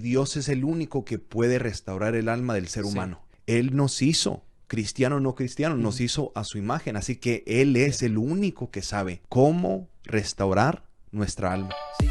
Dios es el único que puede restaurar el alma del ser humano. Él nos hizo, cristiano o no cristiano, nos hizo a su imagen. Así que Él es el único que sabe cómo restaurar nuestra alma. Sí.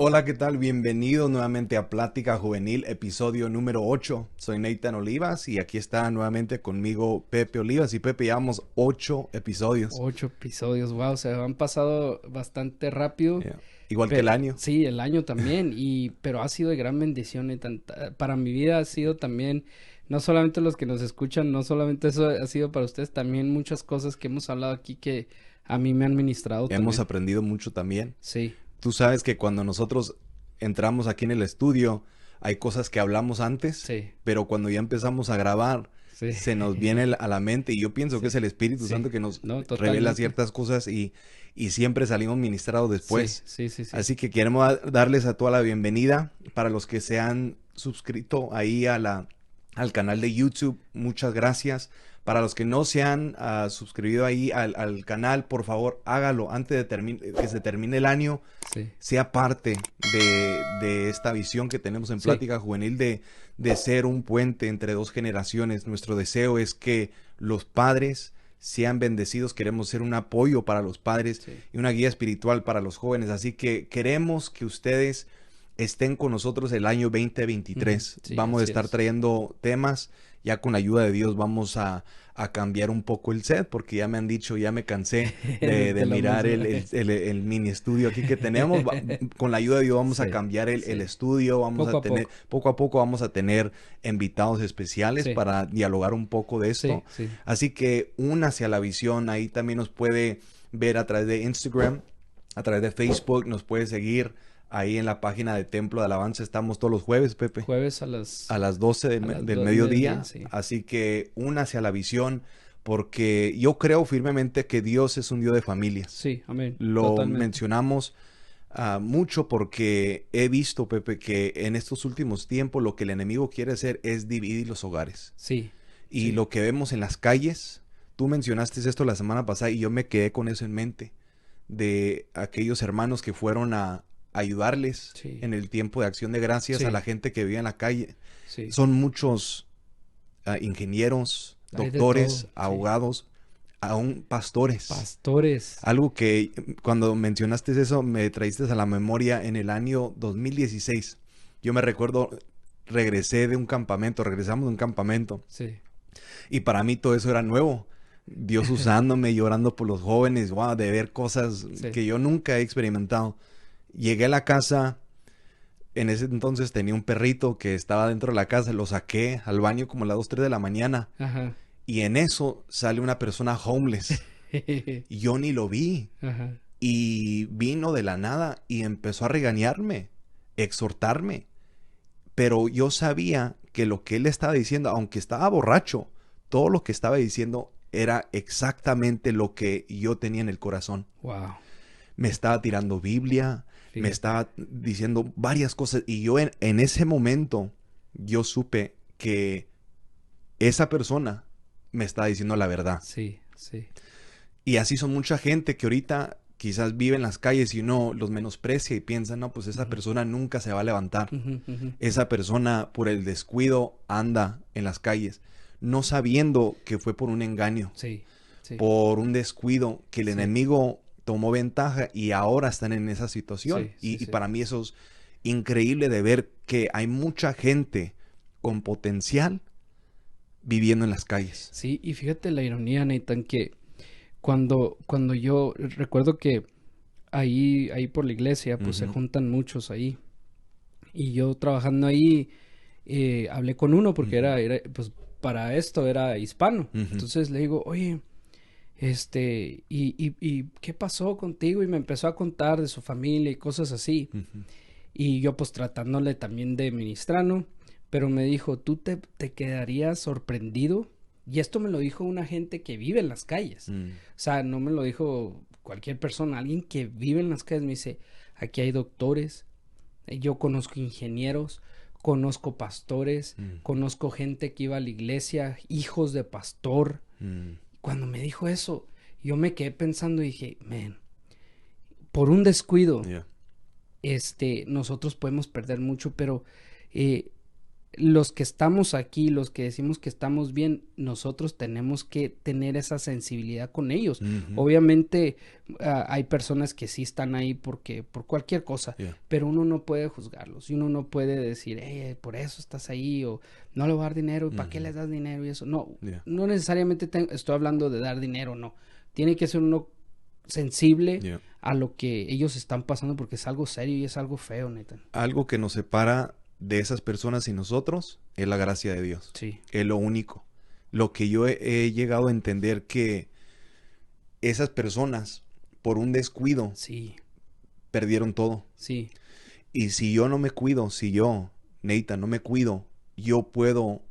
Hola, ¿qué tal? Bienvenido nuevamente a Plática Juvenil, episodio número 8. Soy Nathan Olivas y aquí está nuevamente conmigo Pepe Olivas. Y Pepe, llevamos 8 episodios. 8 episodios, wow, se han pasado bastante rápido. Igual que el año. Sí, el año también, pero ha sido de gran bendición, Nathan. Para mi vida ha sido también, no solamente los que nos escuchan, no solamente eso ha sido para ustedes, también muchas cosas que hemos hablado aquí que a mí me han ministrado también. Hemos aprendido mucho también. Sí. Tú sabes que cuando nosotros entramos aquí en el estudio, hay cosas que hablamos antes, pero cuando ya empezamos a grabar, se nos viene a la mente, y yo pienso que es el Espíritu Santo que nos revela ciertas cosas y siempre salimos ministrados después. Sí. Así que queremos darles a toda la bienvenida. Para los que se han suscrito ahí al canal de YouTube, muchas gracias. Para los que no se han suscribido ahí al canal, por favor, hágalo antes de que se termine el año. Sea parte de esta visión que tenemos en Plática Juvenil de ser un puente entre dos generaciones. Nuestro deseo es que los padres sean bendecidos. Queremos ser un apoyo para los padres y una guía espiritual para los jóvenes. Así que queremos que ustedes estén con nosotros el año 2023. Vamos a estar trayendo temas. Ya con la ayuda de Dios vamos a cambiar un poco el set, porque ya me han dico, ya me cansé de mirar el mini estudio aquí que tenemos. Con la ayuda de Dios vamos a cambiar el estudio, vamos poco a poco vamos a tener invitados especiales para dialogar un poco de esto. Así que únase a la visión. Ahí también nos puede ver a través de Instagram, a través de Facebook, nos puede seguir. Ahí en la página de Templo de Alabanza estamos todos los jueves, Pepe. Jueves a las 12 del mediodía. Así que únase a la visión, porque yo creo firmemente que Dios es un Dios de familias. Sí, amén. Lo mencionamos mucho porque he visto, Pepe, que en estos últimos tiempos lo que el enemigo quiere hacer es dividir los hogares. Y lo que vemos en las calles, tú mencionaste esto la semana pasada y yo me quedé con eso en mente, de aquellos hermanos que fueron a ayudarles en el tiempo de Acción de Gracias a la gente que vive en la calle. Son muchos ingenieros, doctores, abogados, aún pastores. Algo que cuando mencionaste eso me traíste a la memoria en el año 2016. Yo me recuerdo, regresamos de un campamento. Y para mí todo eso era nuevo. Dios usándome y orando por los jóvenes, de ver cosas que yo nunca he experimentado. Llegué a la casa, en ese entonces tenía un perrito que estaba dentro de la casa, lo saqué al baño como a las 2, 3 de la mañana. Y en eso sale una persona homeless. Y yo ni lo vi. Y vino de la nada y empezó a regañarme, exhortarme. Pero yo sabía que lo que él estaba diciendo, aunque estaba borracho, todo lo que estaba diciendo era exactamente lo que yo tenía en el corazón. Me estaba tirando Biblia. Me estaba diciendo varias cosas y yo en ese momento yo supe que esa persona me estaba diciendo la verdad. Y así son mucha gente que ahorita quizás vive en las calles y uno los menosprecia y piensa, no, pues esa persona nunca se va a levantar. Esa persona por el descuido anda en las calles, no sabiendo que fue por un engaño, por un descuido que el enemigo tomó ventaja y ahora están en esa situación. Y para mí eso es increíble de ver que hay mucha gente con potencial viviendo en las calles. Sí, y fíjate la ironía, Nathan, que cuando yo recuerdo que ahí por la iglesia, pues se juntan muchos ahí. Y yo trabajando ahí, hablé con uno porque era pues para esto era hispano. Entonces le digo, oye, ¿y qué pasó contigo? Y me empezó a contar de su familia y cosas así. Y yo pues tratándole también de ministrar, ¿no? Pero me dijo, tú te quedarías sorprendido. Y esto me lo dijo una gente que vive en las calles. O sea, no me lo dijo cualquier persona, alguien que vive en las calles me dice, aquí hay doctores, yo conozco ingenieros, conozco pastores, conozco gente que iba a la iglesia, hijos de pastor. Cuando me dijo eso, yo me quedé pensando y dije, man, por un descuido, nosotros podemos perder mucho, pero los que estamos aquí, los que decimos que estamos bien, nosotros tenemos que tener esa sensibilidad con ellos. Obviamente hay personas que sí están ahí por cualquier cosa, pero uno no puede juzgarlos y uno no puede decir, por eso estás ahí, o no le voy a dar dinero, ¿para qué les das dinero? Y eso, no necesariamente estoy hablando de dar dinero, no. Tiene que ser uno sensible a lo que ellos están pasando, porque es algo serio y es algo feo, neta. Algo que nos separa de esas personas y nosotros es la gracia de Dios. Sí. Es lo único. Lo que yo he llegado a entender, que esas personas, por un descuido, perdieron todo. Sí. Y si yo no me cuido, si yo, Nathan, no me cuido, yo puedo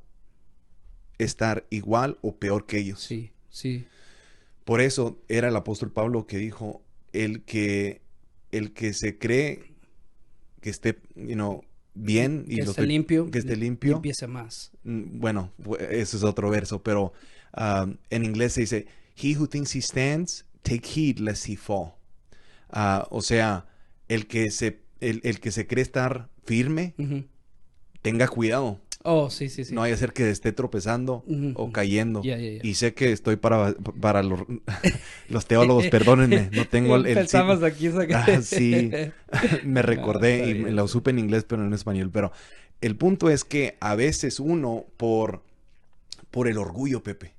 estar igual o peor que ellos. Sí, sí. Por eso era el apóstol Pablo que dijo, el que se cree que esté, bien y que esté limpio, limpiese más. Bueno, ese es otro verso, pero en inglés se dice, he who thinks he stands, take heed lest he fall. O sea, el que se cree estar firme, tenga cuidado. Oh, sí. No vaya a ser que esté tropezando o cayendo. Y sé que estoy para los teólogos, perdónenme, no tengo Pensamos aquí. Sí, me recordé y me lo supe en inglés, pero no en español. Pero el punto es que a veces uno, por el orgullo, Pepe,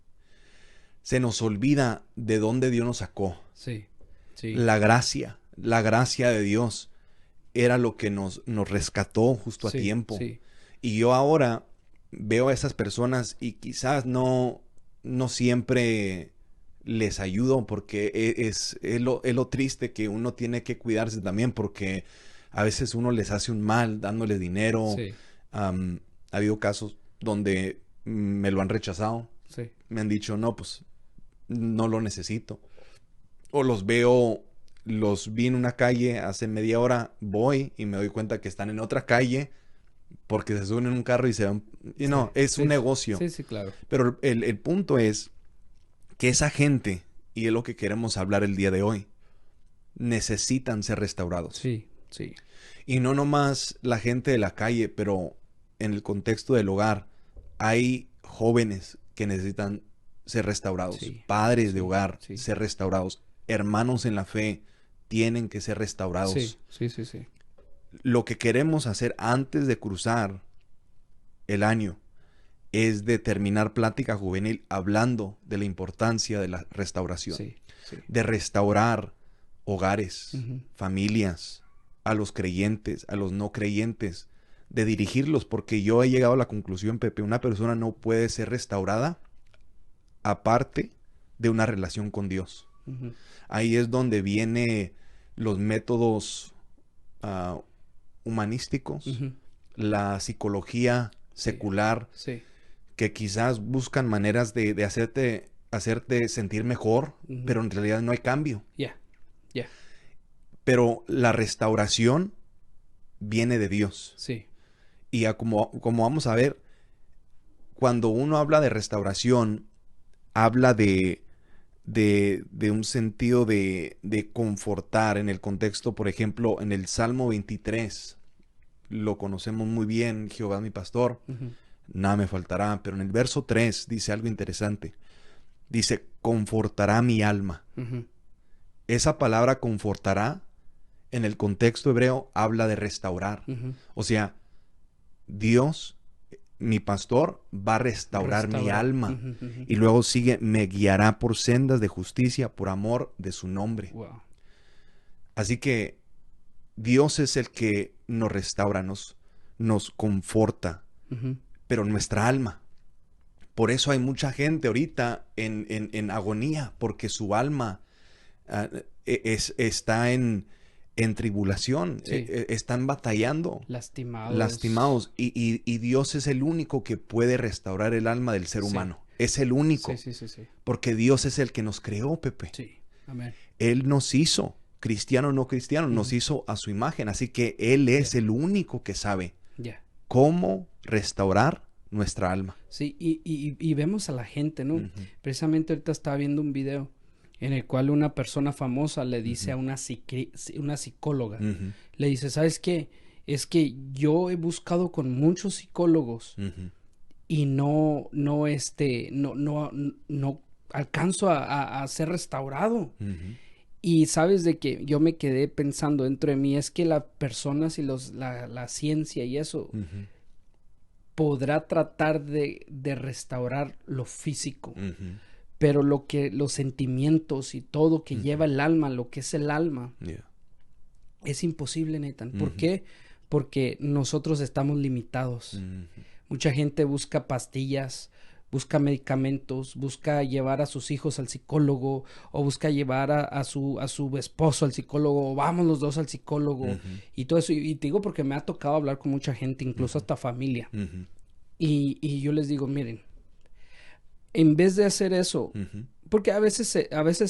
se nos olvida de dónde Dios nos sacó. Sí. La gracia de Dios era lo que nos rescató justo a tiempo. Sí. Y yo ahora veo a esas personas y quizás no siempre les ayudo, porque es lo triste, que uno tiene que cuidarse también, porque a veces uno les hace un mal dándole dinero. Sí. Ha habido casos donde me lo han rechazado. Sí. Me han dicho, no, pues no lo necesito. O los vi en una calle hace media hora, voy y me doy cuenta que están en otra calle, porque se suben en un carro y se van. Es un negocio. Sí, claro. Pero el punto es que esa gente, y es lo que queremos hablar el día de hoy, necesitan ser restaurados. Sí. Y no nomás la gente de la calle, pero en el contexto del hogar, hay jóvenes que necesitan ser restaurados. Padres de hogar, ser restaurados. Hermanos en la fe tienen que ser restaurados. Sí. Lo que queremos hacer antes de cruzar el año es de terminar Plática Juvenil hablando de la importancia de la restauración. De restaurar hogares, familias, a los creyentes, a los no creyentes, de dirigirlos, porque yo he llegado a la conclusión, Pepe, una persona no puede ser restaurada aparte de una relación con Dios. Ahí es donde vienen los métodos humanísticos, la psicología secular, que quizás buscan maneras de hacerte sentir mejor, pero en realidad no hay cambio. Pero la restauración viene de Dios. Y como vamos a ver, cuando uno habla de restauración, habla de un sentido de confortar en el contexto. Por ejemplo, en el Salmo 23, lo conocemos muy bien, Jehová es mi pastor, nada me faltará. Pero en el verso 3 dice algo interesante. Dice, confortará mi alma. Esa palabra confortará, en el contexto hebreo, habla de restaurar. O sea, Dios, mi pastor, va a restaurar mi alma. Y luego sigue, me guiará por sendas de justicia por amor de su nombre. Así que Dios es el que nos restaura, nos conforta, pero nuestra alma. Por eso hay mucha gente ahorita en agonía, porque su alma está en tribulación, están batallando, lastimados, y Dios es el único que puede restaurar el alma del ser humano. Es el único, porque Dios es el que nos creó, Pepe. Amén. Él nos hizo, cristiano o no cristiano, nos hizo a su imagen. Así que Él es el único que sabe cómo restaurar nuestra alma. Sí, y vemos a la gente, ¿no? Precisamente ahorita estaba viendo un video en el cual una persona famosa le dice a una psicóloga, le dice, ¿sabes qué? Es que yo he buscado con muchos psicólogos y no alcanzo a ser restaurado. Y sabes de que yo me quedé pensando dentro de mí, es que las personas y la ciencia y eso podrá tratar de restaurar lo físico, pero los sentimientos y todo que lleva el alma, lo que es el alma, es imposible, Nathan. ¿Por qué? Porque nosotros estamos limitados. Mucha gente busca pastillas, busca medicamentos, busca llevar a sus hijos al psicólogo, o busca llevar a su esposo al psicólogo, o vamos los dos al psicólogo, y todo eso. Y te digo porque me ha tocado hablar con mucha gente, incluso hasta familia. Y yo les digo, miren, en vez de hacer eso, porque a veces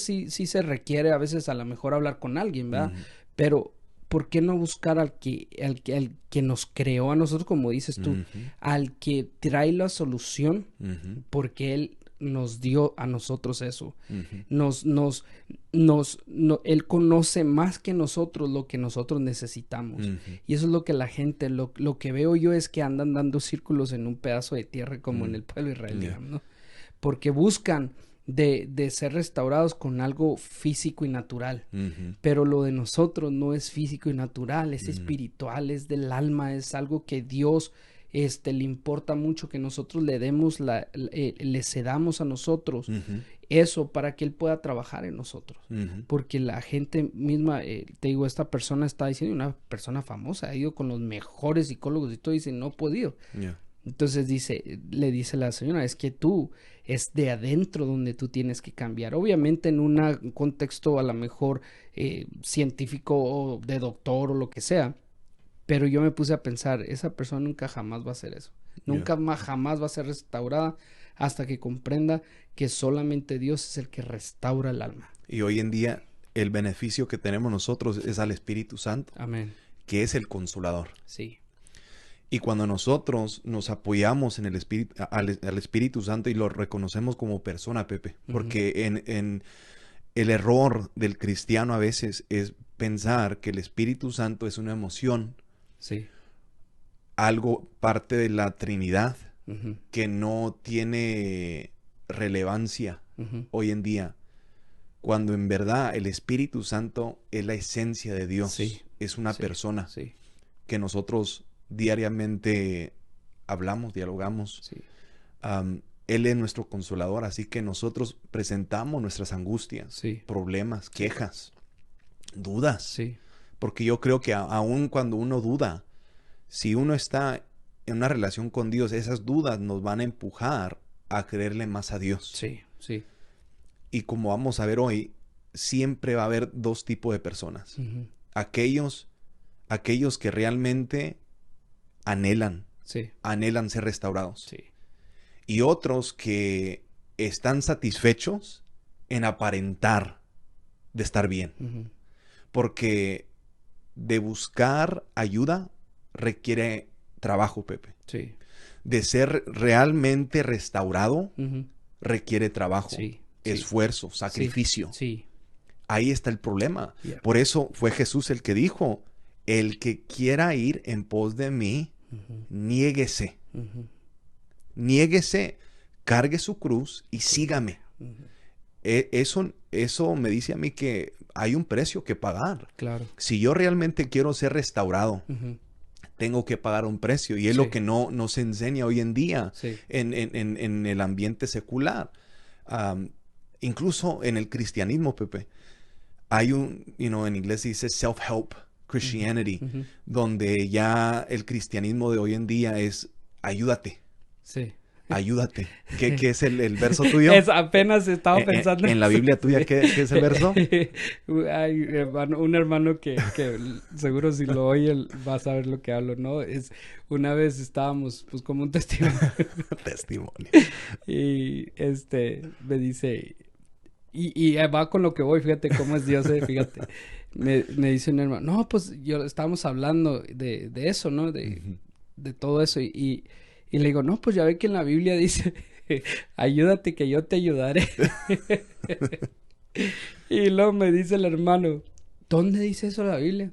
sí se requiere, a veces a lo mejor hablar con alguien, ¿verdad? Pero ¿por qué no buscar al que nos creó a nosotros, como dices tú, al que trae la solución? Porque Él nos dio a nosotros eso. Él conoce más que nosotros lo que nosotros necesitamos. Y eso es lo que la gente, lo que veo yo es que andan dando círculos en un pedazo de tierra como en el pueblo israelí, ¿no? Porque buscan de ser restaurados con algo físico y natural. Pero lo de nosotros no es físico y natural, es espiritual, es del alma, es algo que Dios le importa mucho que nosotros le demos, le cedamos a nosotros eso para que Él pueda trabajar en nosotros. Porque la gente misma, te digo, esta persona está diciendo, una persona famosa, ha ido con los mejores psicólogos y todo, dice, no he podido. Entonces le dice la señora, es que es de adentro donde tú tienes que cambiar. Obviamente en un contexto a lo mejor científico o de doctor o lo que sea. Pero yo me puse a pensar, esa persona nunca jamás va a hacer eso. Nunca jamás va a ser restaurada hasta que comprenda que solamente Dios es el que restaura el alma. Y hoy en día el beneficio que tenemos nosotros es al Espíritu Santo. Amén. Que es el Consolador. Sí. Y cuando nosotros nos apoyamos en el Espíritu, al Espíritu Santo y lo reconocemos como persona, Pepe, porque en el error del cristiano a veces es pensar que el Espíritu Santo es una emoción, algo parte de la Trinidad que no tiene relevancia hoy en día, cuando en verdad el Espíritu Santo es la esencia de Dios, es una persona que nosotros diariamente hablamos, dialogamos. Él es nuestro consolador, así que nosotros presentamos nuestras angustias, problemas, quejas, dudas. Porque yo creo que aun cuando uno duda, si uno está en una relación con Dios, esas dudas nos van a empujar a creerle más a Dios. Y como vamos a ver hoy, siempre va a haber dos tipos de personas. Aquellos que realmente anhelan ser restaurados. Y otros que están satisfechos en aparentar de estar bien. Porque de buscar ayuda requiere trabajo, Pepe. De ser realmente restaurado requiere trabajo, esfuerzo, sacrificio. Ahí está el problema. Por eso fue Jesús el que dijo, el que quiera ir en pos de mí, niéguese. Niéguese, cargue su cruz y sígame. Eso me dice a mí que hay un precio que pagar. Claro. Si yo realmente quiero ser restaurado, tengo que pagar un precio. Y es lo que no se enseña hoy en día en el ambiente secular. Incluso en el cristianismo, Pepe, hay en inglés se dice self-help Christianity, donde ya el cristianismo de hoy en día es ayúdate. Ayúdate. ¿Qué es el verso tuyo? Apenas estaba pensando. ¿En la Biblia tuya qué es el verso? Hay un hermano que seguro si lo oye va a saber lo que hablo, ¿no? Una vez estábamos pues como un testimonio. Testimonio. Y me dice, Y va con lo que voy, fíjate cómo es Dios, fíjate. Me dice un hermano, no, pues estábamos hablando de eso, ¿no? De todo eso. Y le digo, no, pues ya ve que en la Biblia dice, ayúdate que yo te ayudaré. Y luego me dice el hermano, ¿dónde dice eso la Biblia?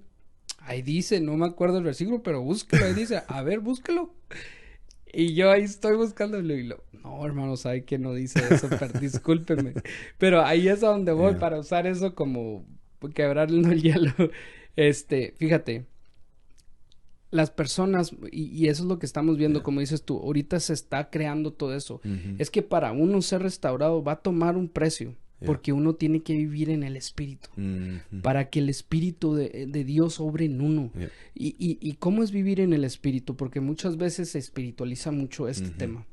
Ahí dice, no me acuerdo el versículo, pero búsquelo, ahí dice, a ver, búsquelo. Y yo ahí estoy buscándolo y no, hermano, sabe que no dice eso, pero discúlpeme. Pero ahí es a donde voy para usar eso como quebrarle el hielo. Fíjate, las personas, y eso es lo que estamos viendo, como dices tú, ahorita se está creando todo eso. Es que para uno ser restaurado va a tomar un precio. Porque uno tiene que vivir en el Espíritu. Para que el Espíritu de Dios obre en uno. ¿Y cómo es vivir en el Espíritu? Porque muchas veces se espiritualiza mucho este tema.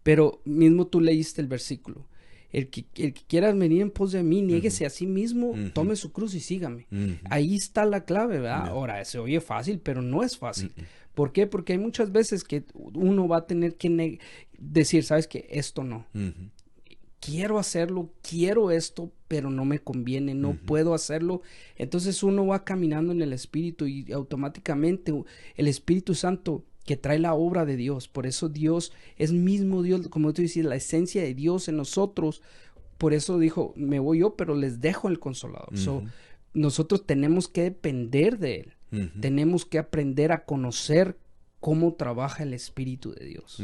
Pero mismo tú leíste el versículo. El que quiera venir en pos de mí, niéguese a sí mismo, tome su cruz y sígame. Ahí está la clave, ¿verdad? Ahora, se oye fácil, pero no es fácil. ¿Por qué? Porque hay muchas veces que uno va a tener que decir, ¿sabes qué? Esto no. Quiero hacerlo, quiero esto, pero no me conviene, no puedo hacerlo. Entonces uno va caminando en el Espíritu y automáticamente el Espíritu Santo que trae la obra de Dios. Por eso Dios es mismo Dios, como tú dices, la esencia de Dios en nosotros. Por eso dijo, me voy yo, pero les dejo el Consolador. Nosotros tenemos que depender de Él. Tenemos que aprender a conocer cómo trabaja el Espíritu de Dios.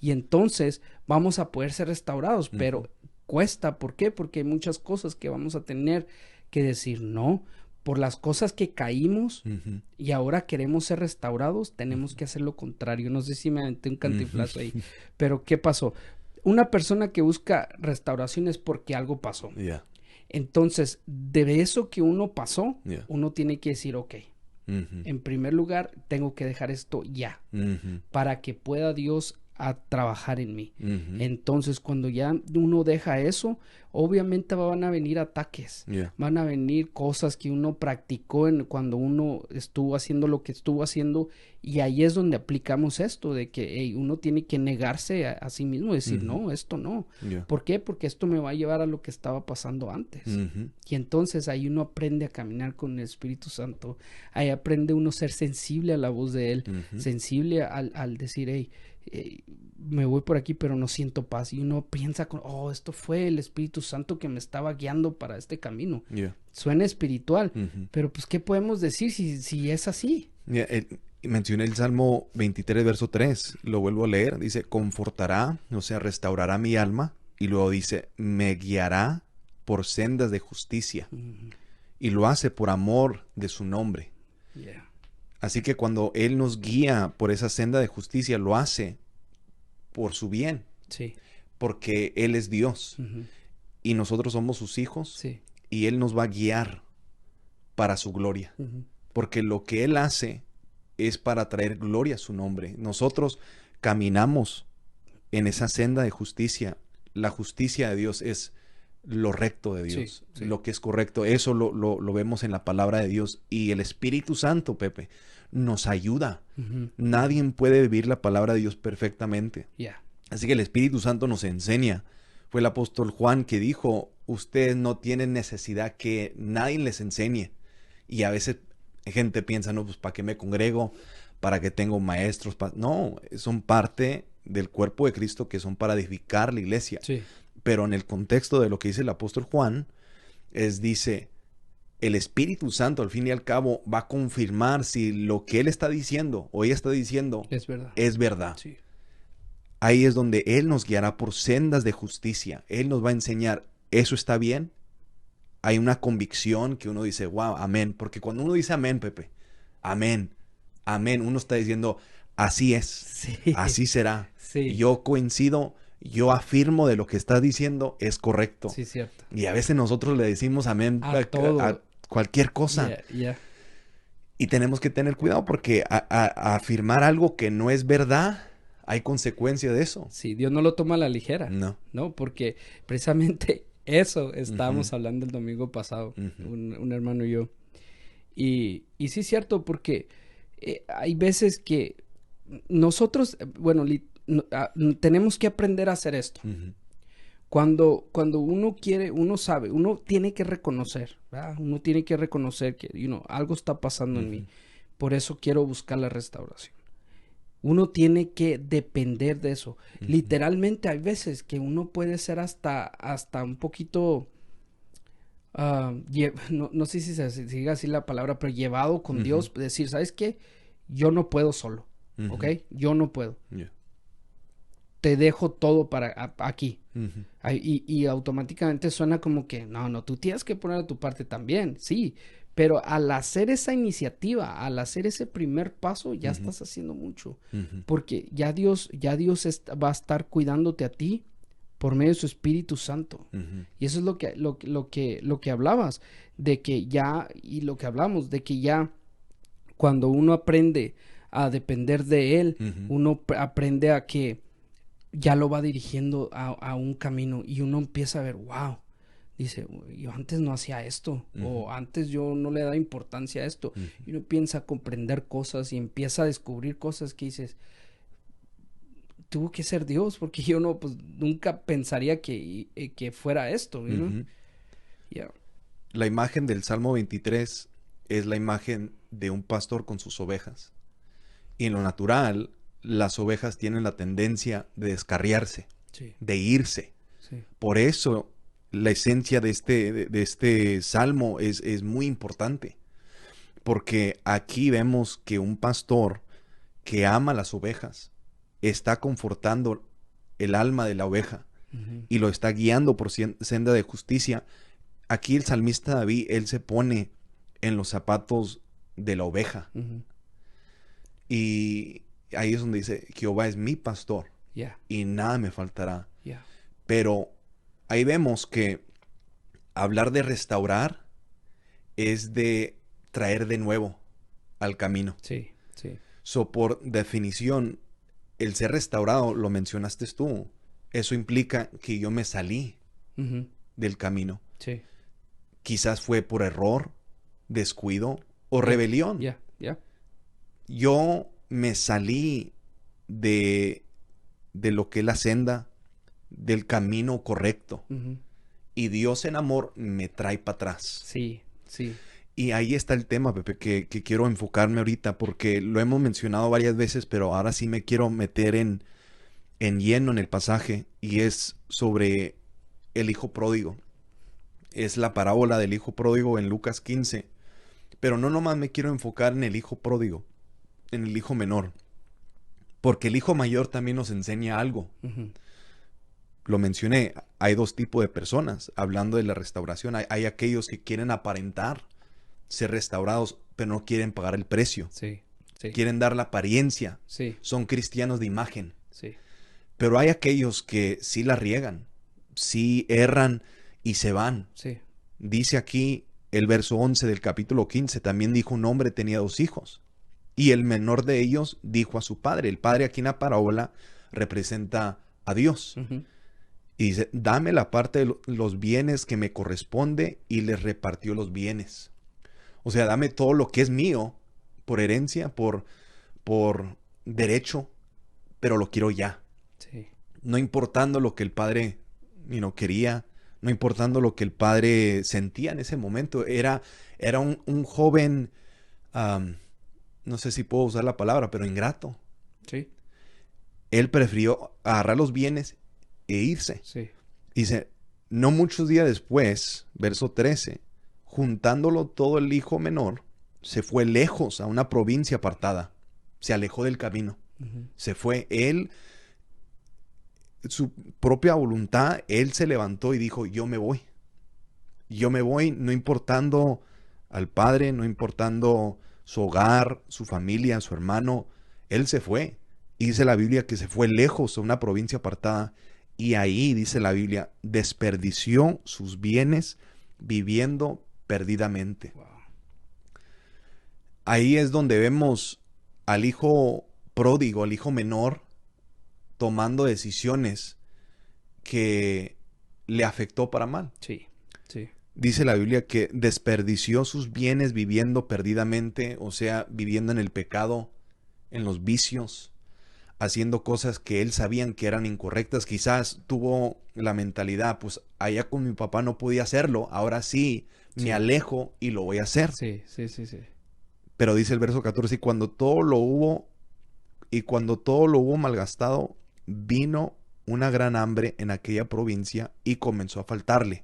Y entonces vamos a poder ser restaurados, pero cuesta. ¿Por qué? Porque hay muchas cosas que vamos a tener que decir no. Por las cosas que caímos y ahora queremos ser restaurados, tenemos que hacer lo contrario. No sé si me aventé un cantinflazo ahí, pero ¿qué pasó? Una persona que busca restauración es porque algo pasó. Entonces, de eso que uno pasó, uno tiene que decir, ok, en primer lugar, tengo que dejar esto ya, para que pueda Dios a trabajar en mí. Entonces, cuando ya uno deja eso, obviamente van a venir ataques, van a venir cosas que uno practicó cuando uno estuvo haciendo lo que estuvo haciendo, y ahí es donde aplicamos esto de que uno tiene que negarse a sí mismo, decir, no, esto no. ¿Por qué? Porque esto me va a llevar a lo que estaba pasando antes. Y entonces ahí uno aprende a caminar con el Espíritu Santo, ahí aprende uno a ser sensible a la voz de Él, sensible al decir, me voy por aquí pero no siento paz, y uno piensa esto fue el Espíritu Santo que me estaba guiando para este camino. Suena espiritual, pero pues ¿qué podemos decir si es así? Mencioné el Salmo 23 verso 3, lo vuelvo a leer, dice, confortará, o sea, restaurará mi alma, y luego dice, me guiará por sendas de justicia, y lo hace por amor de su nombre. Así que cuando Él nos guía por esa senda de justicia, lo hace por su bien. Porque Él es Dios. Y nosotros somos sus hijos. Y Él nos va a guiar para su gloria. Porque lo que Él hace es para traer gloria a su nombre. Nosotros caminamos en esa senda de justicia. La justicia de Dios es lo recto de Dios, lo que es correcto. Eso lo vemos en la palabra de Dios. Y el Espíritu Santo, Pepe, nos ayuda. Nadie puede vivir la palabra de Dios perfectamente. Así que el Espíritu Santo nos enseña. Fue el apóstol Juan que dijo, ustedes no tienen necesidad que nadie les enseñe. Y a veces gente piensa, no, pues ¿para qué me congrego? ¿Para qué tengo maestros? No, son parte del cuerpo de Cristo, que son para edificar la iglesia. Pero en el contexto de lo que dice el apóstol Juan, dice, el Espíritu Santo al fin y al cabo va a confirmar si lo que él está diciendo o ella está diciendo es verdad. Ahí es donde Él nos guiará por sendas de justicia. Él nos va a enseñar, ¿eso está bien? Hay una convicción que uno dice, wow, amén. Porque cuando uno dice amén, Pepe, amén, amén, uno está diciendo, así es, así será. Yo coincido, yo afirmo de lo que estás diciendo es correcto. Cierto. Y a veces nosotros le decimos amén a cualquier cosa. Y tenemos que tener cuidado porque a afirmar algo que no es verdad, hay consecuencia de eso. Dios no lo toma a la ligera. No, porque precisamente eso estábamos hablando el domingo pasado, un hermano y yo. Y sí es cierto, porque hay veces que nosotros, tenemos que aprender a hacer esto. Cuando uno quiere, uno sabe, uno tiene que reconocer, ¿verdad? Uno tiene que reconocer que, algo está pasando en mí. Por eso quiero buscar la restauración. Uno tiene que depender de eso. Literalmente hay veces que uno puede ser hasta un poquito, no sé si se diga así la palabra, pero llevado con Dios, decir, ¿sabes qué? Yo no puedo solo, ¿ok? Yo no puedo. Yeah. Te dejo todo para aquí. Y automáticamente suena como que, no, tú tienes que poner a tu parte también, sí. Pero al hacer esa iniciativa, al hacer ese primer paso, ya estás haciendo mucho. Porque ya Dios va a estar cuidándote a ti por medio de su Espíritu Santo. Y eso es lo que hablabas, de que ya, y lo que hablamos, de que ya cuando uno aprende a depender de Él, uno aprende a que ya lo va dirigiendo a un camino y uno empieza a ver, wow, dice, yo antes no hacía esto, o antes yo no le daba importancia a esto, y uno empieza a comprender cosas y empieza a descubrir cosas que dices, tuvo que ser Dios, porque yo no, pues nunca pensaría que fuera esto, ¿no? Yeah. La imagen del Salmo 23 es la imagen de un pastor con sus ovejas, y en lo natural las ovejas tienen la tendencia de descarriarse, de irse. Por eso la esencia de este salmo es muy importante. Porque aquí vemos que un pastor que ama las ovejas está confortando el alma de la oveja y lo está guiando por senda de justicia. Aquí el salmista David, él se pone en los zapatos de la oveja. Y ahí es donde dice, Jehová es mi pastor y nada me faltará. Pero ahí vemos que hablar de restaurar es de traer de nuevo al camino. Sí. So, por definición, el ser restaurado, lo mencionaste tú, eso implica que yo me salí del camino. Sí. Quizás fue por error, descuido o rebelión. Yo me salí de lo que es la senda, del camino correcto. Y Dios en amor me trae para atrás. Sí. Y ahí está el tema, Pepe, que quiero enfocarme ahorita, porque lo hemos mencionado varias veces, pero ahora sí me quiero meter en lleno en el pasaje, y es sobre el hijo pródigo. Es la parábola del hijo pródigo en Lucas 15. Pero no nomás me quiero enfocar en el hijo pródigo, en el hijo menor, porque el hijo mayor también nos enseña algo. Lo mencioné, hay dos tipos de personas hablando de la restauración. Hay aquellos que quieren aparentar ser restaurados, pero no quieren pagar el precio. Sí. Quieren dar la apariencia. Sí. Son cristianos de imagen. Sí. Pero hay aquellos que sí la riegan, sí erran y se van. Sí. Dice aquí el verso 11 del capítulo 15, también dijo un hombre tenía 2 hijos. Y el menor de ellos dijo a su padre. El padre aquí en la parábola representa a Dios. Y dice, dame la parte de los bienes que me corresponde, y les repartió los bienes. O sea, dame todo lo que es mío, por herencia, por derecho, pero lo quiero ya. Sí. No importando lo que el padre quería, no importando lo que el padre sentía en ese momento. Era un joven, no sé si puedo usar la palabra, pero ingrato. Sí. Él prefirió agarrar los bienes e irse. Sí. Dice, no muchos días después, verso 13, juntándolo todo el hijo menor, se fue lejos a una provincia apartada. Se alejó del camino. Se fue. Él, su propia voluntad, él se levantó y dijo, yo me voy. Yo me voy, no importando al padre, no importando su hogar, su familia, su hermano. Él se fue. Y dice la Biblia que se fue lejos a una provincia apartada. Y ahí, dice la Biblia, desperdició sus bienes viviendo perdidamente. Wow. Ahí es donde vemos al hijo pródigo, al hijo menor, tomando decisiones que le afectó para mal. Sí. Dice la Biblia que desperdició sus bienes viviendo perdidamente, o sea, viviendo en el pecado, en los vicios. haciendo cosas que él sabían que eran incorrectas. Quizás tuvo la mentalidad, pues allá con mi papá no podía hacerlo, ahora sí, me alejo y lo voy a hacer. Sí, sí, sí, sí. Pero dice el verso 14, cuando todo lo hubo malgastado, vino una gran hambre en aquella provincia y comenzó a faltarle.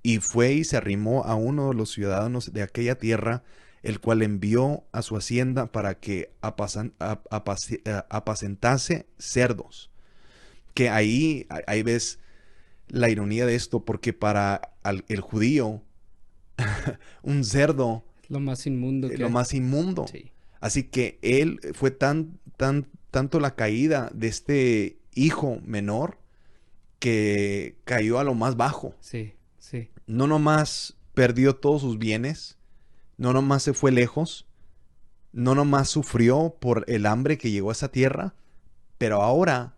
Y fue y se arrimó a uno de los ciudadanos de aquella tierra, el cual envió a su hacienda para que apacentase cerdos. Que ahí ves la ironía de esto, porque para el judío, un cerdo Lo más inmundo lo más inmundo. Sí. Así que él fue tanto la caída de este hijo menor que cayó a lo más bajo. Sí, sí. No nomás perdió todos sus bienes, no nomás se fue lejos, no nomás sufrió por el hambre que llegó a esa tierra, pero ahora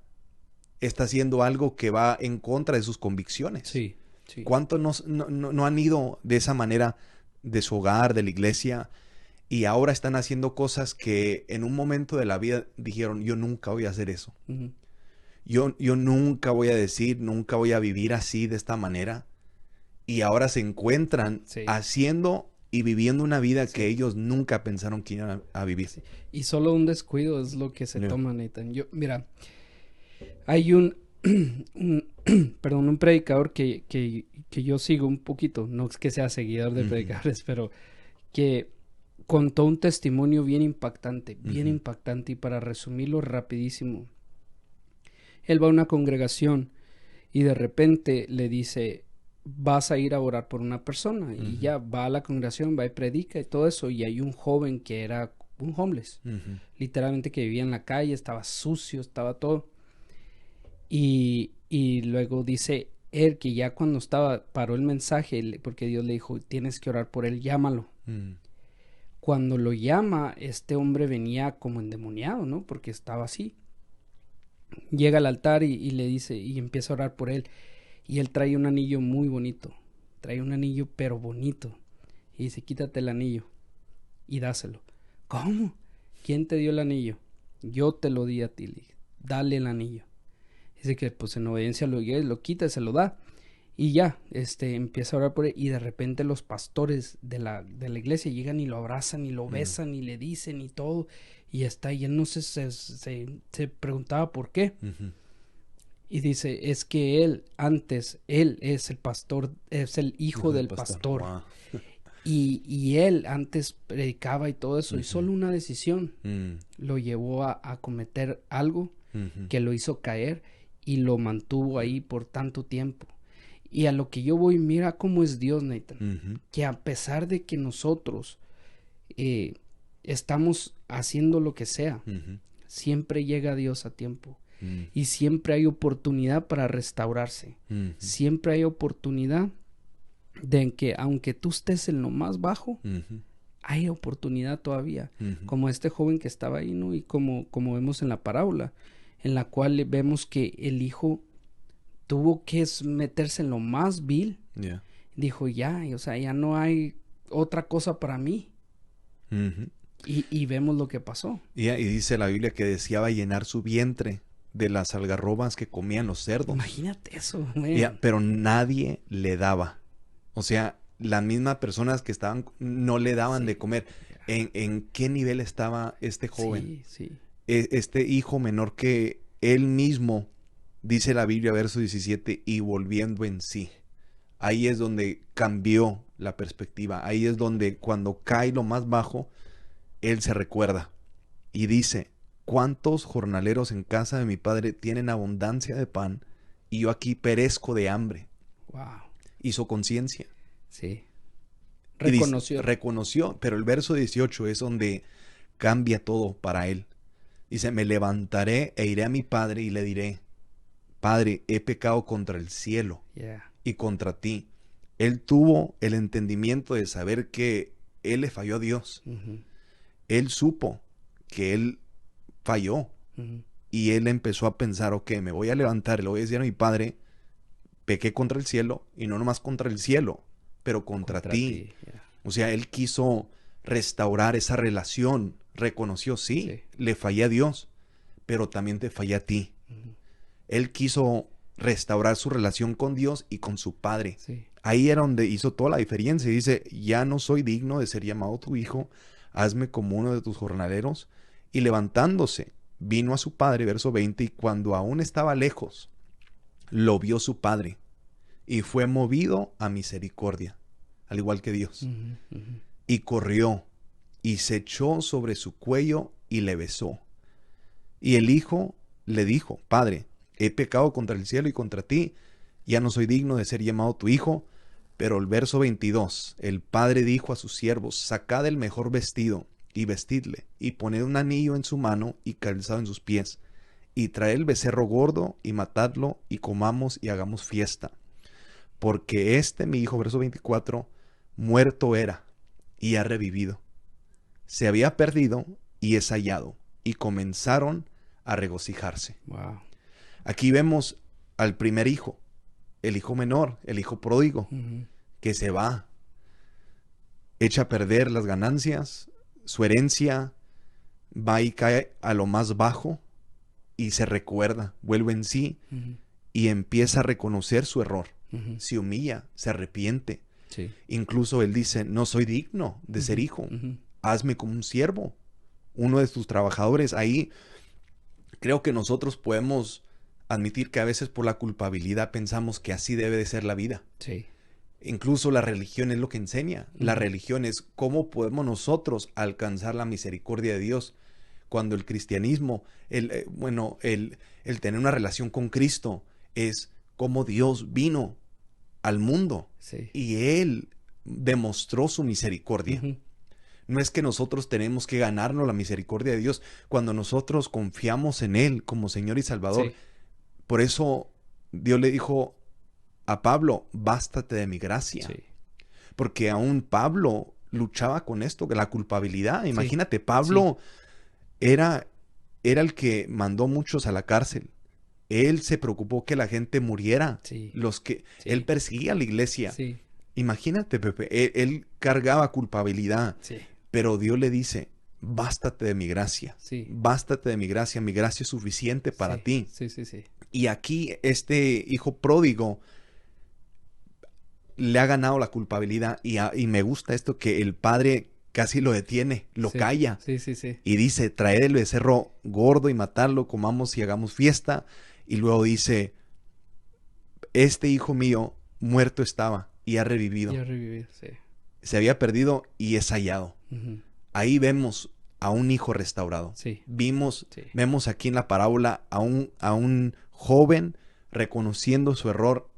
está haciendo algo que va en contra de sus convicciones. Sí, sí. ¿Cuántos no han ido de esa manera de su hogar, de la iglesia, y ahora están haciendo cosas que en un momento de la vida dijeron, yo nunca voy a hacer eso? Uh-huh. Yo nunca voy a decir, nunca voy a vivir así, de esta manera. Y ahora se encuentran haciendo y viviendo una vida que ellos nunca pensaron que iban a vivir. Sí. Y solo un descuido es lo que se toma, Nathan. Mira, hay un predicador que yo sigo un poquito, no es que sea seguidor de predicadores, pero que contó un testimonio bien impactante, y para resumirlo rapidísimo, él va a una congregación y de repente le dice, vas a ir a orar por una persona, y ya va a la congregación, va y predica y todo eso, y hay un joven que era un homeless, literalmente, que vivía en la calle, estaba sucio, estaba todo, y luego dice él que ya cuando paró el mensaje, porque Dios le dijo, tienes que orar por él, llámalo. Cuando lo llama, este hombre venía como endemoniado, ¿no? Porque estaba así. Llega al altar y le dice, y empieza a orar por él. Y él trae un anillo muy bonito. Trae un anillo, pero bonito. Y dice, quítate el anillo y dáselo. ¿Cómo? ¿Quién te dio el anillo? Yo te lo di a ti. Le dije, dale el anillo. Dice que pues en obediencia lo quita y se lo da. Y ya, empieza a orar por él, y de repente los pastores de la iglesia llegan y lo abrazan y lo besan y le dicen y todo, y está, y él no se preguntaba por qué. Y dice, es que él es el pastor, es el hijo del pastor. Wow. Y él antes predicaba y todo eso, y solo una decisión lo llevó a cometer algo que lo hizo caer y lo mantuvo ahí por tanto tiempo. Y a lo que yo voy, mira cómo es Dios, Nathan, que a pesar de que nosotros estamos haciendo lo que sea, siempre llega Dios a tiempo, y siempre hay oportunidad para restaurarse, siempre hay oportunidad de que aunque tú estés en lo más bajo, hay oportunidad todavía, como este joven que estaba ahí, ¿no? Y como vemos en la parábola, en la cual vemos que el hijo tuvo que meterse en lo más vil. Dijo, ya no hay otra cosa para mí. Y vemos lo que pasó. Y dice la Biblia que deseaba llenar su vientre de las algarrobas que comían los cerdos. Imagínate eso. Pero nadie le daba. O sea, las mismas personas que estaban no le daban de comer. ¿En qué nivel estaba este joven? Este hijo menor que él mismo, dice la Biblia, verso 17, y volviendo en sí. Ahí es donde cambió la perspectiva. Ahí es donde cuando cae lo más bajo, él se recuerda. Y dice, ¿cuántos jornaleros en casa de mi padre tienen abundancia de pan y yo aquí perezco de hambre? Wow. Hizo conciencia. Sí. Reconoció, pero el verso 18 es donde cambia todo para él. Dice, me levantaré e iré a mi padre y le diré, Padre, he pecado contra el cielo y contra ti. Él tuvo el entendimiento de saber que él le falló a Dios. Él supo que él falló. Y él empezó a pensar, ok, me voy a levantar, le voy a decir a mi padre, pequé contra el cielo, y no nomás contra el cielo, pero contra ti. O sea, él quiso restaurar esa relación. Reconoció, sí, le fallé a Dios, pero también te fallé a ti. Él quiso restaurar su relación con Dios y con su padre. Sí. Ahí era donde hizo toda la diferencia. Dice, ya no soy digno de ser llamado tu hijo, hazme como uno de tus jornaleros. Y levantándose, vino a su padre, verso 20, y cuando aún estaba lejos, lo vio su padre, y fue movido a misericordia, al igual que Dios. Y corrió, y se echó sobre su cuello, y le besó. Y el hijo le dijo, Padre, he pecado contra el cielo y contra ti, ya no soy digno de ser llamado tu hijo. Pero el verso 22, el padre dijo a sus siervos, sacad el mejor vestido, y vestidle, y poned un anillo en su mano, y calzado en sus pies, y traed el becerro gordo, y matadlo, y comamos, y hagamos fiesta. Porque mi hijo, verso 24, muerto era, y ha revivido. Se había perdido, y es hallado. Y comenzaron a regocijarse. Wow. Aquí vemos al primer hijo, el hijo menor, el hijo pródigo, que se va, echa a perder las ganancias, su herencia, va y cae a lo más bajo y se recuerda, vuelve en sí y empieza a reconocer su error. Se humilla, se arrepiente. Sí. Incluso él dice, no soy digno de ser hijo, hazme como un siervo, uno de tus trabajadores. Ahí creo que nosotros podemos admitir que a veces por la culpabilidad pensamos que así debe de ser la vida. Sí. Incluso la religión es lo que enseña. La religión es cómo podemos nosotros alcanzar la misericordia de Dios. Cuando el cristianismo, el tener una relación con Cristo es cómo Dios vino al mundo. Sí. Y Él demostró su misericordia. No es que nosotros tenemos que ganarnos la misericordia de Dios. Cuando nosotros confiamos en Él como Señor y Salvador, sí. Por eso Dios le dijo a Pablo, bástate de mi gracia. Sí. Porque aún Pablo luchaba con esto, de la culpabilidad. Imagínate, sí. Pablo sí. era el que mandó muchos a la cárcel. Él se preocupó que la gente muriera. Sí. Él perseguía a la iglesia. Sí. Imagínate, Pepe, él cargaba culpabilidad. Sí. Pero Dios le dice, bástate de mi gracia. Sí. Bástate de mi gracia es suficiente para ti. Sí, sí, sí. Y aquí este hijo pródigo le ha ganado la culpabilidad y me gusta esto que el padre casi lo detiene, lo calla. Sí, sí, sí. Y dice, traed el becerro gordo y matadlo, comamos y hagamos fiesta. Y luego dice, este hijo mío muerto estaba y ha revivido. Sí. Se había perdido y es hallado. Ahí vemos a un hijo restaurado. Sí. Vemos aquí en la parábola a un joven reconociendo su error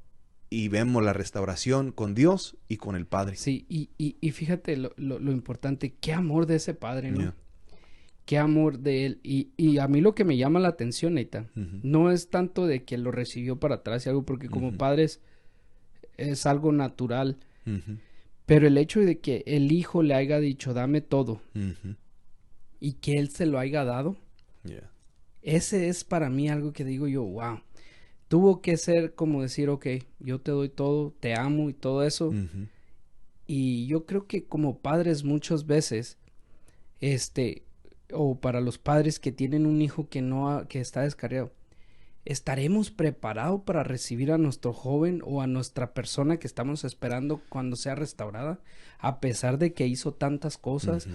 y vemos la restauración con Dios y con el Padre. Sí, y fíjate lo importante, qué amor de ese Padre, ¿no? Yeah. Qué amor de él. Y a mí lo que me llama la atención, Neita, no es tanto de que lo recibió para atrás y algo, porque como padres es algo natural, pero el hecho de que el hijo le haya dicho, dame todo, y que él se lo haya dado, yeah. Ese es para mí algo que digo yo, wow. Tuvo que ser como decir, ok, yo te doy todo, te amo y todo eso. Y yo creo que como padres muchas veces, o para los padres que tienen un hijo que está descarriado, ¿estaremos preparados para recibir a nuestro joven o a nuestra persona que estamos esperando cuando sea restaurada? A pesar de que hizo tantas cosas,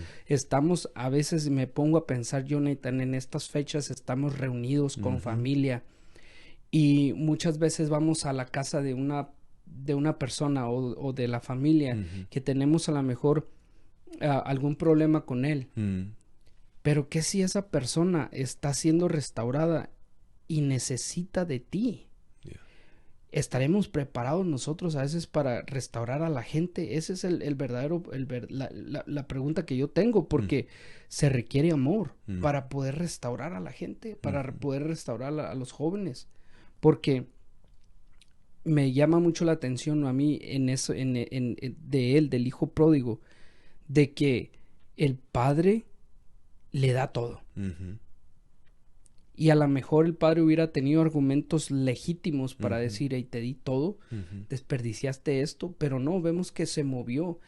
a veces me pongo a pensar, Jonathan, en estas fechas estamos reunidos con familia y muchas veces vamos a la casa de una persona o de la familia que tenemos a lo mejor algún problema con él. Pero ¿qué si esa persona está siendo restaurada y necesita de ti? Yeah. ¿Estaremos preparados nosotros a veces para restaurar a la gente? Ese es el verdadero, la pregunta que yo tengo, porque se requiere amor para poder restaurar a la gente, para poder restaurar a los jóvenes, porque me llama mucho la atención a mí en eso, del hijo pródigo, de que el padre le da todo. Y a lo mejor el padre hubiera tenido argumentos legítimos para decir, hey, te di todo, desperdiciaste esto, pero no, vemos que se movió.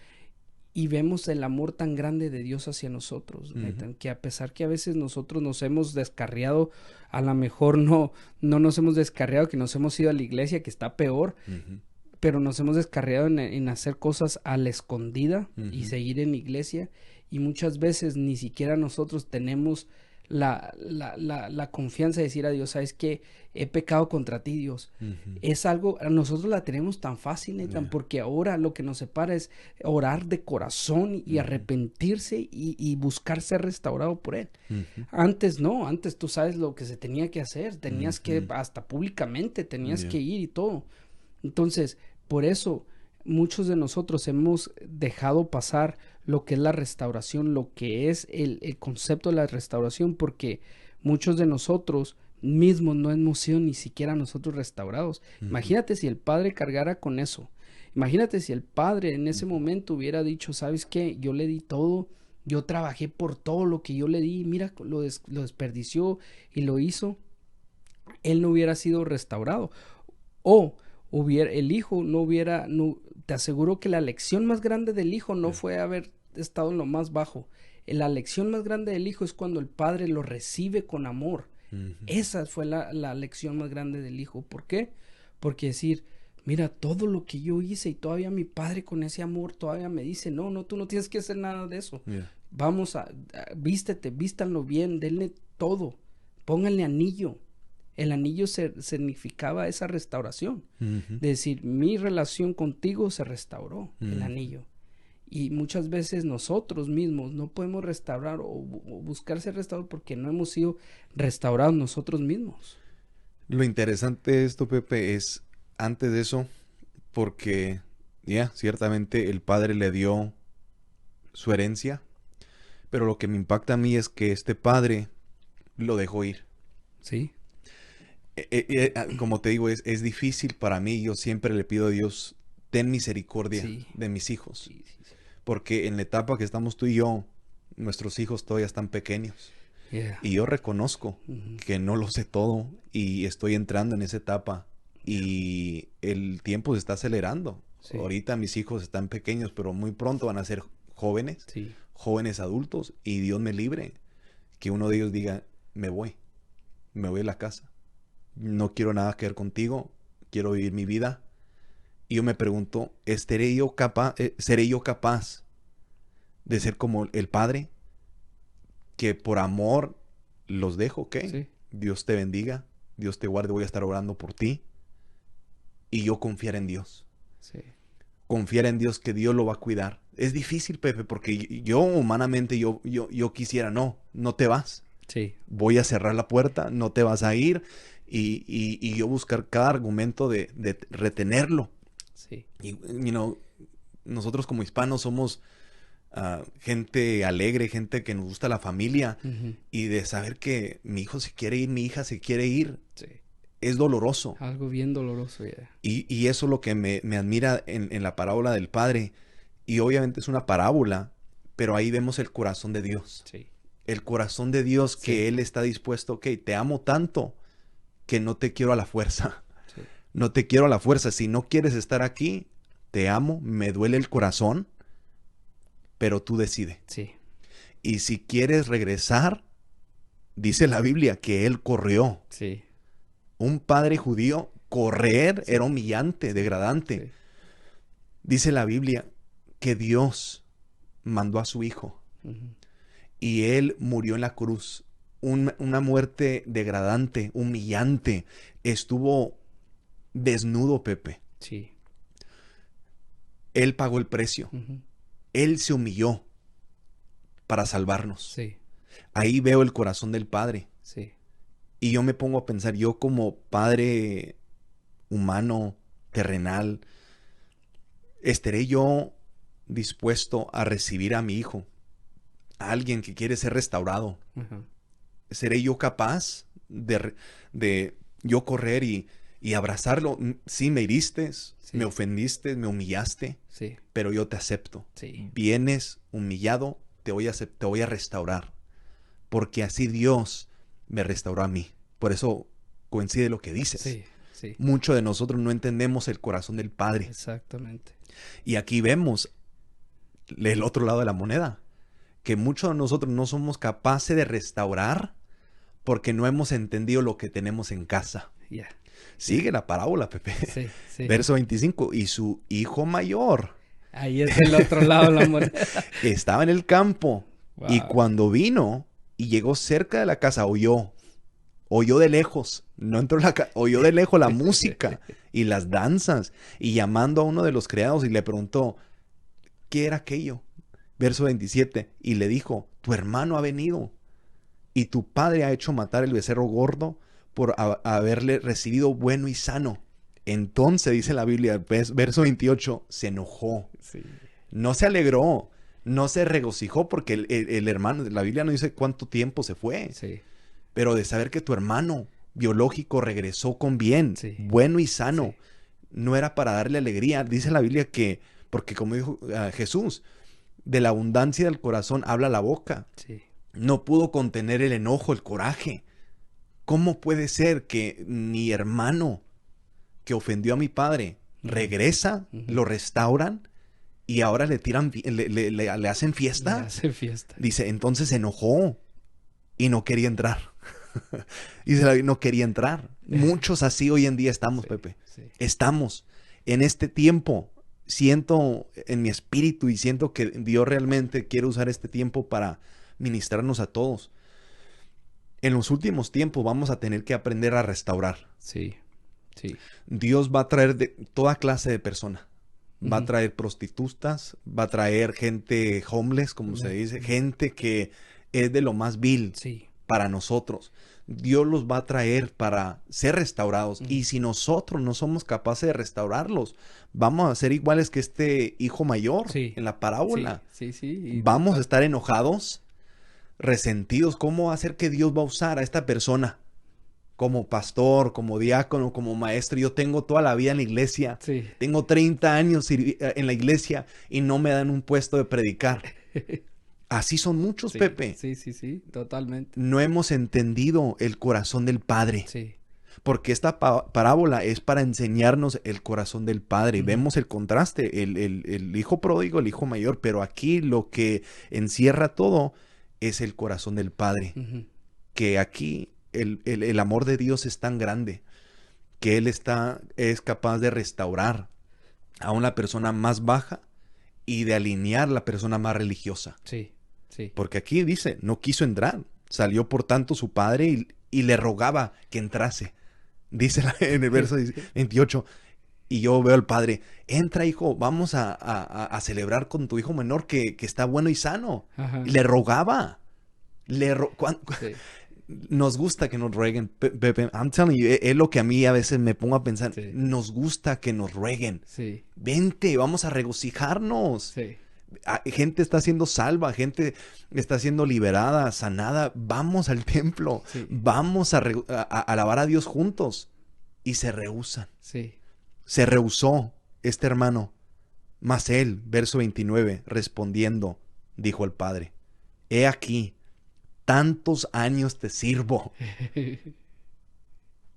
y vemos el amor tan grande de Dios hacia nosotros, Nathan, que a pesar que a veces nosotros nos hemos descarriado, a lo mejor no nos hemos descarriado, que nos hemos ido a la iglesia, que está peor, pero nos hemos descarriado en hacer cosas a la escondida y seguir en la iglesia, y muchas veces ni siquiera nosotros tenemos la confianza de decir a Dios, ¿sabes qué? He pecado contra ti, Dios. Es algo, nosotros la tenemos tan fácil, Nathan, porque ahora lo que nos separa es orar de corazón y arrepentirse y buscar ser restaurado por Él. Antes no, antes tú sabes lo que se tenía que hacer, tenías que, hasta públicamente, tenías que ir y todo. Entonces, por eso muchos de nosotros hemos dejado pasar lo que es la restauración, lo que es el concepto de la restauración, porque muchos de nosotros mismos no hemos sido ni siquiera nosotros restaurados. Imagínate si el Padre cargara con eso. Imagínate si el Padre en ese momento hubiera dicho, ¿sabes qué? Yo le di todo, yo trabajé por todo lo que yo le di, mira, lo desperdició y lo hizo. Él no hubiera sido restaurado. O el hijo no hubiera, te aseguro que la lección más grande del hijo no fue haber estado en lo más bajo. La lección más grande del hijo es cuando el padre lo recibe con amor. Esa fue la lección más grande del hijo. ¿Por qué? Porque decir, mira, todo lo que yo hice y todavía mi padre con ese amor todavía me dice, no, tú no tienes que hacer nada de eso. Vamos vístanlo bien, denle todo, pónganle anillo. El anillo significaba esa restauración. De decir, mi relación contigo se restauró, el anillo. Y muchas veces nosotros mismos no podemos restaurar o buscar ser restaurados porque no hemos sido restaurados nosotros mismos. Lo interesante de esto, Pepe, es antes de eso, porque ciertamente el padre le dio su herencia, pero lo que me impacta a mí es que este padre lo dejó ir. Sí. Como te digo, es difícil para mí. Yo siempre le pido a Dios, ten misericordia de mis hijos. Sí. Porque en la etapa que estamos tú y yo, nuestros hijos todavía están pequeños. Y yo reconozco que no lo sé todo y estoy entrando en esa etapa. Y el tiempo se está acelerando. Ahorita mis hijos están pequeños, pero muy pronto van a ser jóvenes, jóvenes adultos. Y Dios me libre que uno de ellos diga, me voy de la casa. No quiero nada que ver contigo, quiero vivir mi vida. Y yo me pregunto, ¿seré yo capaz de ser como el padre que por amor los dejo? ¿Ok? Sí. Dios te bendiga, Dios te guarde, voy a estar orando por ti. Y yo confiar en Dios. Sí. Confiar en Dios que Dios lo va a cuidar. Es difícil, Pepe, porque yo humanamente yo quisiera, no te vas. Sí. Voy a cerrar la puerta, no te vas a ir. Y yo buscar cada argumento de retenerlo. Sí. Y, nosotros como hispanos somos gente alegre, gente que nos gusta la familia. Y de saber que mi hijo se quiere ir, mi hija se quiere ir, es doloroso. Algo bien doloroso, Y eso es lo que me admira en la parábola del padre. Y obviamente es una parábola, pero ahí vemos el corazón de Dios. Sí. El corazón de Dios que Él está dispuesto, ok, te amo tanto que no te quiero a la fuerza. Sí. No te quiero a la fuerza. Si no quieres estar aquí, te amo, me duele el corazón, pero tú decides. Sí. Y si quieres regresar, dice la Biblia que él corrió. Sí. Un padre judío, correr era humillante, degradante. Sí. Dice la Biblia que Dios mandó a su hijo y él murió en la cruz. Una muerte degradante, humillante. Estuvo desnudo, Pepe. Sí. Él pagó el precio. Él se humilló para salvarnos. Sí. Ahí veo el corazón del Padre. Sí. Y yo me pongo a pensar, yo como padre humano, terrenal, ¿estaré yo dispuesto a recibir a mi hijo? A alguien que quiere ser restaurado. ¿Seré yo capaz de yo correr y abrazarlo? Sí, me heriste, me ofendiste, me humillaste, pero yo te acepto. Sí. Vienes humillado, te voy a restaurar. Porque así Dios me restauró a mí. Por eso coincide lo que dices. Sí, sí. Muchos de nosotros no entendemos el corazón del Padre. Exactamente. Y aquí vemos el otro lado de la moneda. Que muchos de nosotros no somos capaces de restaurar porque no hemos entendido lo que tenemos en casa. Yeah. Sigue la parábola, Pepe. Sí, sí. Verso 25. Y su hijo mayor. Ahí es el otro lado de la moneda. Estaba en el campo. Wow. Y cuando vino y llegó cerca de la casa, oyó de lejos. No entró en la casa. Oyó de lejos la música y las danzas. Y llamando a uno de los criados y le preguntó, ¿qué era aquello? Verso 27. Y le dijo, tu hermano ha venido. Y tu padre ha hecho matar el becerro gordo por haberle recibido bueno y sano. Entonces, dice la Biblia, verso 28, se enojó. Sí. No se alegró, no se regocijó porque el hermano, la Biblia no dice cuánto tiempo se fue. Sí. Pero de saber que tu hermano biológico regresó con bien, sí, bueno y sano, sí, no era para darle alegría. Dice la Biblia que, porque como dijo Jesús, de la abundancia del corazón habla la boca. Sí. No pudo contener el enojo, el coraje. ¿Cómo puede ser que mi hermano que ofendió a mi padre regresa, lo restauran y ahora le tiran, le hacen fiesta? Le hacen fiesta. Dice, entonces se enojó y no quería entrar. Dice, no quería entrar. Muchos así hoy en día estamos, sí, Pepe. Sí. Estamos en este tiempo. Siento en mi espíritu y siento que Dios realmente quiere usar este tiempo para ministrarnos a todos. En los últimos tiempos vamos a tener que aprender a restaurar. Sí, sí. Dios va a traer de toda clase de personas. Va a traer prostitutas, va a traer gente homeless, como se dice, gente que es de lo más vil, sí, para nosotros. Dios los va a traer para ser restaurados. Y si nosotros no somos capaces de restaurarlos, vamos a ser iguales que este hijo mayor, sí, en la parábola. Sí, sí. Vamos a estar enojados, resentidos. ¿Cómo va a ser que Dios va a usar a esta persona? Como pastor, como diácono, como maestro. Yo tengo toda la vida en la iglesia. Sí. Tengo 30 años en la iglesia y no me dan un puesto de predicar. Así son muchos, sí, Pepe. Sí, totalmente. No hemos entendido el corazón del Padre. Sí. Porque esta parábola es para enseñarnos el corazón del Padre. Vemos el contraste, el hijo pródigo, el hijo mayor, pero aquí lo que encierra todo es el corazón del Padre. Que aquí el amor de Dios es tan grande que Él es capaz de restaurar a una persona más baja y de alinear a la persona más religiosa. Sí. Sí. Porque aquí dice, no quiso entrar. Salió por tanto su padre y le rogaba que entrase. Dice en el verso 28. Y yo veo al padre, entra hijo, vamos a celebrar con tu hijo menor que está bueno y sano. Y le rogaba. Sí. Nos gusta que nos rueguen. Pepe, I'm telling you, es lo que a mí a veces me pongo a pensar. Sí. Nos gusta que nos rueguen. Sí. Vente, vamos a regocijarnos. Sí. Gente está siendo salva, gente está siendo liberada, sanada. Vamos al templo, sí, vamos a alabar a Dios juntos. Y se rehúsan. Sí. Se rehusó este hermano. Mas él, verso 29, respondiendo, dijo el padre, he aquí, tantos años te sirvo,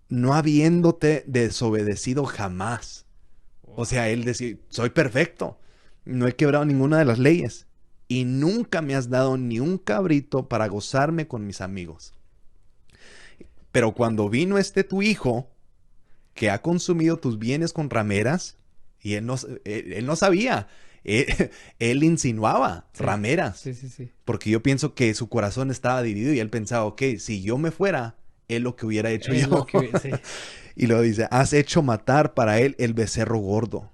no habiéndote desobedecido jamás. Wow. O sea, él decía, soy perfecto. No he quebrado ninguna de las leyes. Y nunca me has dado ni un cabrito para gozarme con mis amigos. Pero cuando vino tu hijo, que ha consumido tus bienes con rameras, y él no sabía. Él insinuaba, sí, rameras. Sí. Porque yo pienso que su corazón estaba dividido y él pensaba, ok, si yo me fuera, es lo que hubiera hecho yo. Sí. Y luego dice, has hecho matar para él el becerro gordo.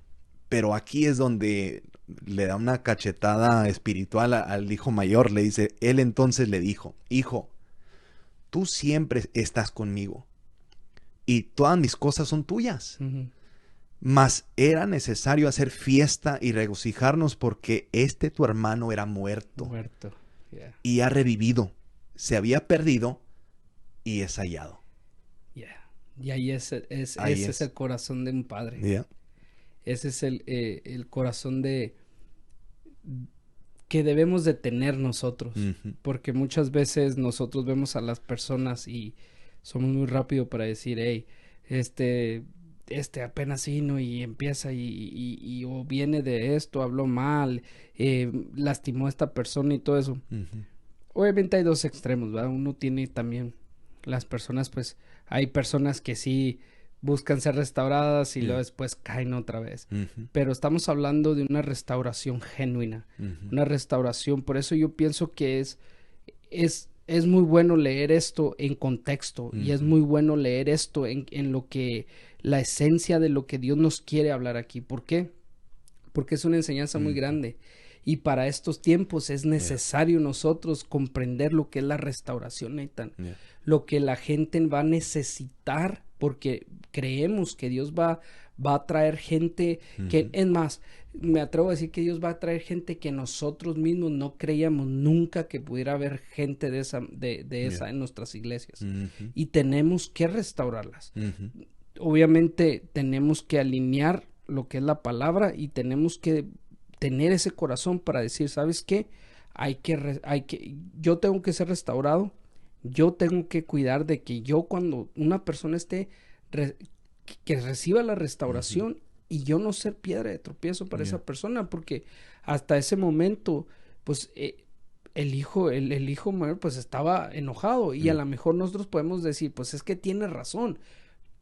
Pero aquí es donde le da una cachetada espiritual al hijo mayor. Le dice, él entonces le dijo, hijo, tú siempre estás conmigo y todas mis cosas son tuyas. Mas era necesario hacer fiesta y regocijarnos porque tu hermano era muerto. Yeah. Y ha revivido. Se había perdido y es hallado. Yeah. Y ahí ese es el corazón de un padre. Yeah. Ese es el corazón que debemos de tener nosotros. Porque muchas veces nosotros vemos a las personas y somos muy rápidos para decir, hey, apenas vino y empieza y o viene de esto, habló mal, lastimó a esta persona y todo eso. Obviamente hay dos extremos, ¿verdad? Uno tiene también las personas, pues hay personas que sí buscan ser restauradas y luego después caen otra vez. Pero estamos hablando de una restauración genuina, una restauración. Por eso yo pienso que es muy bueno leer esto en contexto y es muy bueno leer esto en lo que, la esencia de lo que Dios nos quiere hablar aquí. ¿Por qué? Porque es una enseñanza muy grande. Y para estos tiempos es necesario nosotros comprender lo que es la restauración, Nathan. Lo que la gente va a necesitar, porque creemos que Dios va a traer gente que, es más, me atrevo a decir que Dios va a traer gente que nosotros mismos no creíamos nunca que pudiera haber gente de esa en nuestras iglesias. Y tenemos que restaurarlas. Obviamente tenemos que alinear lo que es la palabra y tenemos que tener ese corazón para decir, ¿sabes qué? Yo tengo que ser restaurado, yo tengo que cuidar de que yo cuando una persona esté, que reciba la restauración y yo no ser piedra de tropiezo para esa persona, porque hasta ese momento, pues, el hijo mayor, pues, estaba enojado y a lo mejor nosotros podemos decir, pues, es que tiene razón,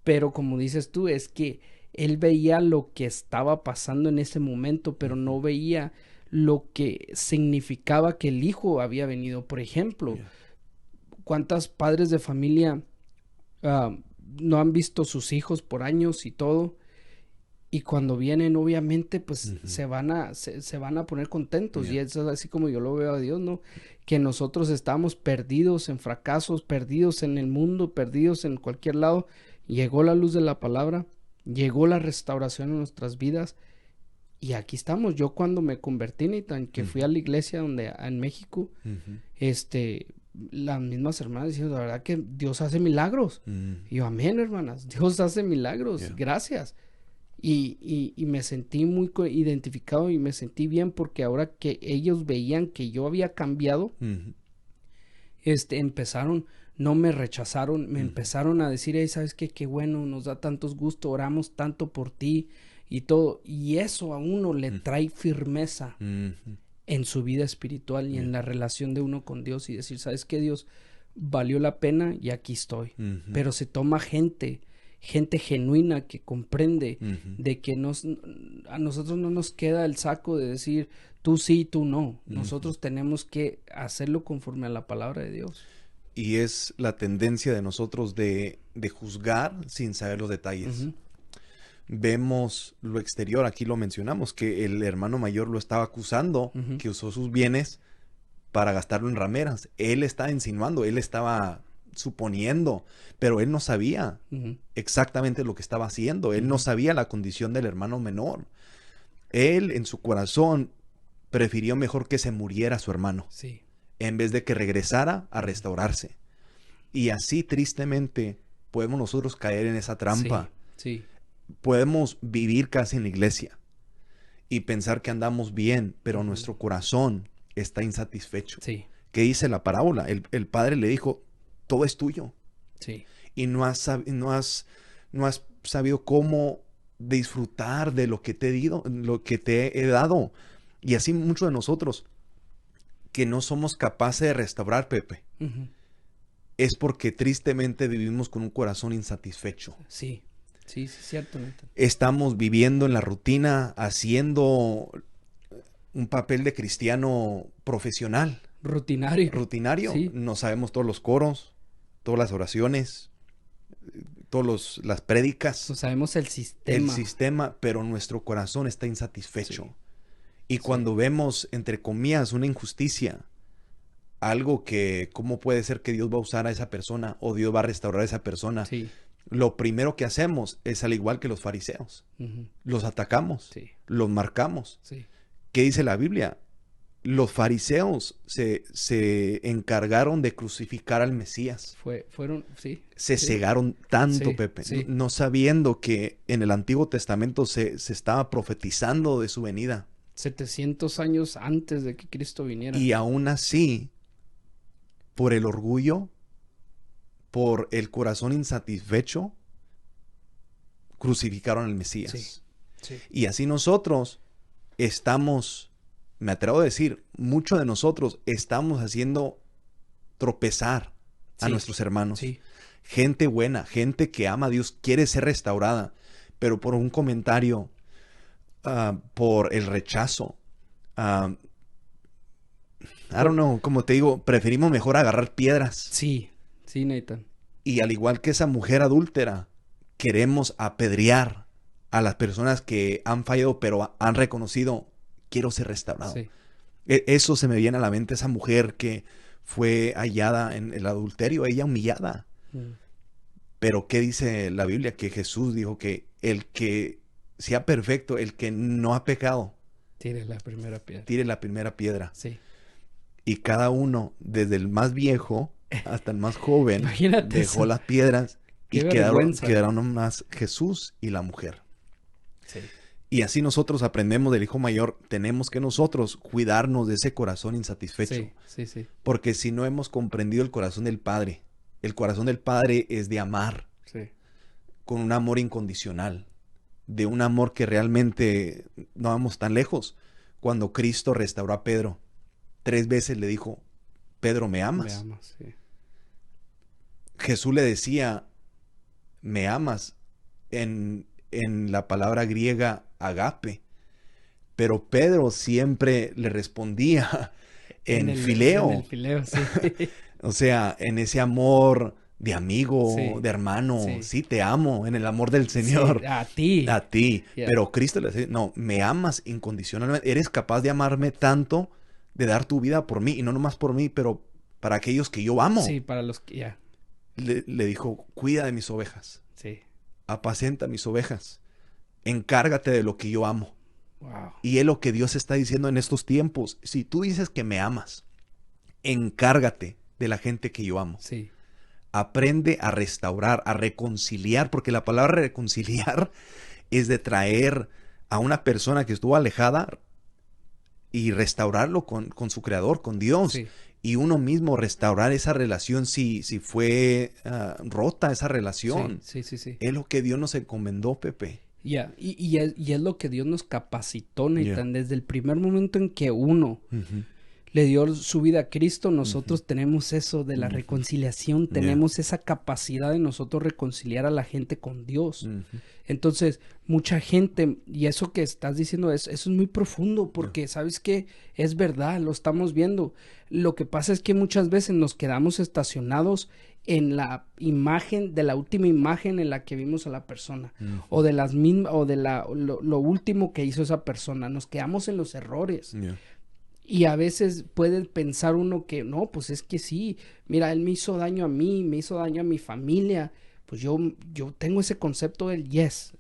pero como dices tú, es que él veía lo que estaba pasando en ese momento, pero no veía lo que significaba que el hijo había venido. Por ejemplo, ¿cuántos padres de familia no han visto sus hijos por años y todo? Y cuando vienen, obviamente, pues se van a poner contentos. Y eso es así como yo lo veo a Dios, ¿no? Que nosotros estamos perdidos en fracasos, perdidos en el mundo, perdidos en cualquier lado. Llegó la luz de la palabra, llegó la restauración en nuestras vidas y aquí estamos. Yo cuando me convertí, Nathan, que fui a la iglesia en México, las mismas hermanas diciendo, la verdad que Dios hace milagros. Y yo, amén, hermanas, Dios hace milagros, gracias. Y me sentí muy identificado y me sentí bien porque ahora que ellos veían que yo había cambiado, empezaron, no me rechazaron, me empezaron a decir, hey, ¿sabes qué? Qué bueno, nos da tantos gusto, oramos tanto por ti y todo. Y eso a uno le trae firmeza en su vida espiritual y en la relación de uno con Dios y decir, ¿sabes qué, Dios? Valió la pena y aquí estoy. Pero se toma gente genuina que comprende de que a nosotros no nos queda el saco de decir tú sí, tú no. Nosotros tenemos que hacerlo conforme a la palabra de Dios. Y es la tendencia de nosotros de juzgar sin saber los detalles. Vemos lo exterior, aquí lo mencionamos, que el hermano mayor lo estaba acusando, que usó sus bienes para gastarlo en rameras. Él estaba insinuando, él estaba suponiendo, pero él no sabía exactamente lo que estaba haciendo. Él no sabía la condición del hermano menor. Él en su corazón prefirió mejor que se muriera su hermano, en vez de que regresara a restaurarse. Y así tristemente podemos nosotros caer en esa trampa. Podemos vivir casi en la iglesia y pensar que andamos bien, pero nuestro corazón está insatisfecho. ¿Qué dice la parábola? El padre le dijo, todo es tuyo. Y no has sabido cómo disfrutar de lo que te he dado. Y así muchos de nosotros que no somos capaces de restaurar, Pepe, es porque tristemente vivimos con un corazón insatisfecho. Sí, es cierto. Estamos viviendo en la rutina, haciendo un papel de cristiano profesional. Rutinario. No sabemos todos los coros, todas las oraciones, todas las prédicas. No sabemos el sistema. Pero nuestro corazón está insatisfecho. Y cuando vemos, entre comillas, una injusticia, algo que, ¿cómo puede ser que Dios va a usar a esa persona o Dios va a restaurar a esa persona? Lo primero que hacemos es al igual que los fariseos. Los atacamos, los marcamos. ¿Qué dice la Biblia? Los fariseos se encargaron de crucificar al Mesías. Se cegaron tanto, Pepe, no sabiendo que en el Antiguo Testamento se estaba profetizando de su venida. 700 años antes de que Cristo viniera. Y aún así, por el orgullo, por el corazón insatisfecho, crucificaron al Mesías. Sí, sí. Y así nosotros estamos, me atrevo a decir, muchos de nosotros estamos haciendo tropezar a nuestros hermanos. Sí. Gente buena, gente que ama a Dios, quiere ser restaurada, pero por un comentario, por el rechazo, I don't know, como te digo, preferimos mejor agarrar piedras. Sí, sí, Nathan. Y al igual que esa mujer adúltera, queremos apedrear a las personas que han fallado, pero han reconocido, quiero ser restaurado. Sí. Eso se me viene a la mente, esa mujer que fue hallada en el adulterio, ella humillada. Pero ¿qué dice la Biblia? Que Jesús dijo que el que sea perfecto, el que no ha pecado, tire la primera piedra. Tire la primera piedra. Sí. Y cada uno, desde el más viejo hasta el más joven, Imagínate dejó eso. las piedras y Qué quedaron más Jesús y la mujer. Sí. Y así nosotros aprendemos del hijo mayor, tenemos que nosotros cuidarnos de ese corazón insatisfecho. Sí, sí, sí. Porque si no hemos comprendido el corazón del Padre, el corazón del Padre es de amar, Sí. con un amor incondicional, de un amor que realmente no vamos tan lejos. Cuando Cristo restauró a Pedro, 3 veces le dijo, Pedro, ¿me amas? Me amas, sí. Jesús le decía, ¿me amas? En la palabra griega agape. Pero Pedro siempre le respondía en fileo. En el fileo, sí. O sea, en ese amor de amigo, Sí, de hermano. sí. Sí, te amo, en el amor del Señor. Sí, a ti. A ti. Yeah. Pero Cristo le dice, no, me amas incondicionalmente. Eres capaz de amarme tanto, de dar tu vida por mí. Y no nomás por mí, pero para aquellos que yo amo. Sí, para los que ya. Le dijo, cuida de mis ovejas. Sí. Apacenta mis ovejas. Encárgate de lo que yo amo. Wow. Y es lo que Dios está diciendo en estos tiempos. Si tú dices que me amas, encárgate de la gente que yo amo. Sí. Aprende a restaurar, a reconciliar, porque la palabra reconciliar es de traer a una persona que estuvo alejada y restaurarlo con su creador, con Dios. Sí. Y uno mismo restaurar esa relación si fue rota esa relación. Sí, sí, sí. Es lo que Dios nos encomendó, Pepe. Ya, y es lo que Dios nos capacitó, Nathan. Desde el primer momento en que uno le dio su vida a Cristo, nosotros tenemos eso de la reconciliación, tenemos esa capacidad de nosotros reconciliar a la gente con Dios. Entonces, mucha gente, y eso que estás diciendo, eso es muy profundo, porque ¿sabes qué? Es verdad, lo estamos viendo. Lo que pasa es que muchas veces nos quedamos estacionados en la imagen, de la última imagen en la que vimos a la persona, o de las mismas, o de lo último que hizo esa persona. Nos quedamos en los errores. Y a veces puede pensar uno que, no, pues es que sí, mira, él me hizo daño a mí, me hizo daño a mi familia. Pues yo tengo ese concepto del yes.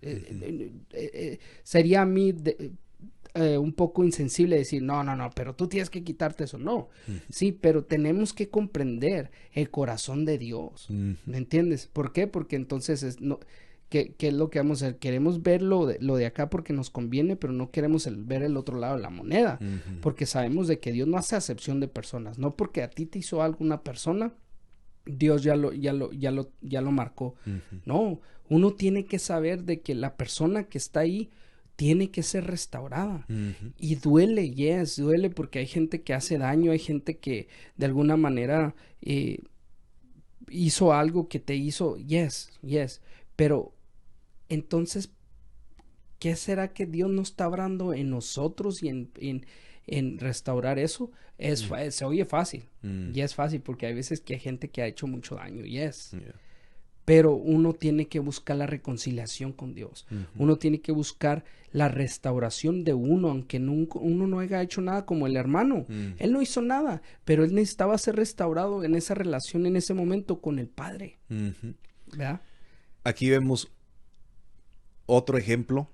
Sería a mí un poco insensible decir, no, pero tú tienes que quitarte eso. No, sí, pero tenemos que comprender el corazón de Dios. ¿Me entiendes? ¿Por qué? Porque entonces, ¿qué es lo que vamos a hacer? Queremos ver lo de acá porque nos conviene, pero no queremos ver el otro lado de la moneda. Porque sabemos de que Dios no hace acepción de personas. No porque a ti te hizo algo una persona, Dios ya lo marcó. No, uno tiene que saber de que la persona que está ahí tiene que ser restaurada. Y duele, duele porque hay gente que hace daño, hay gente que de alguna manera hizo algo que te hizo, yes, pero entonces, ¿qué será que Dios no está obrando en nosotros y en restaurar eso? Se oye fácil, y es fácil porque hay veces que hay gente que ha hecho mucho daño, pero uno tiene que buscar la reconciliación con Dios. Uno tiene que buscar la restauración de uno, aunque uno no haya hecho nada como el hermano. Él no hizo nada, pero él necesitaba ser restaurado en esa relación, en ese momento con el Padre. ¿Verdad? Aquí vemos otro ejemplo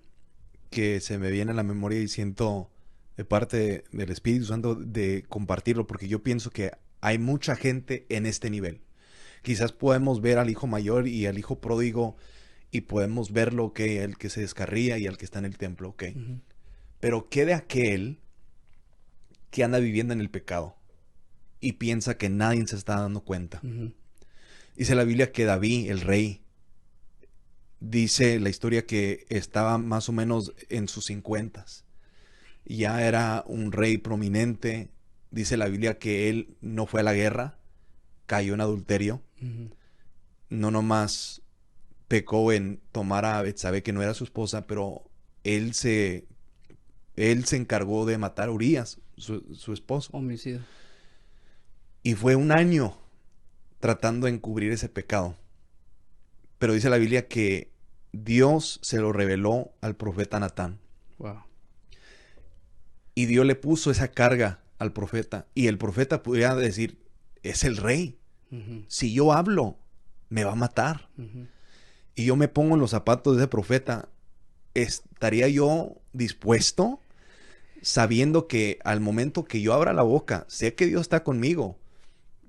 que se me viene a la memoria y siento de parte del Espíritu Santo de compartirlo, porque yo pienso que hay mucha gente en este nivel. Quizás podemos ver al hijo mayor y al hijo pródigo y podemos verlo, el que se descarría y al que está en el templo, Pero ¿qué de aquel que anda viviendo en el pecado y piensa que nadie se está dando cuenta? Dice la Biblia que David, el rey, dice la historia que estaba más o menos en sus 50s. Ya era un rey prominente. Dice la Biblia que él no fue a la guerra, cayó en adulterio. No nomás pecó en tomar a Betsabé, que no era su esposa, pero él se encargó de matar a Urías, su esposo. Homicidio. Y fue un año tratando de encubrir ese pecado. Pero dice la Biblia que Dios se lo reveló al profeta Natán. Wow. Y Dios le puso esa carga al profeta. Y el profeta podía decir, es el rey. Si yo hablo, me va a matar. Y yo me pongo en los zapatos de ese profeta. ¿Estaría yo dispuesto, sabiendo que al momento que yo abra la boca, sé que Dios está conmigo,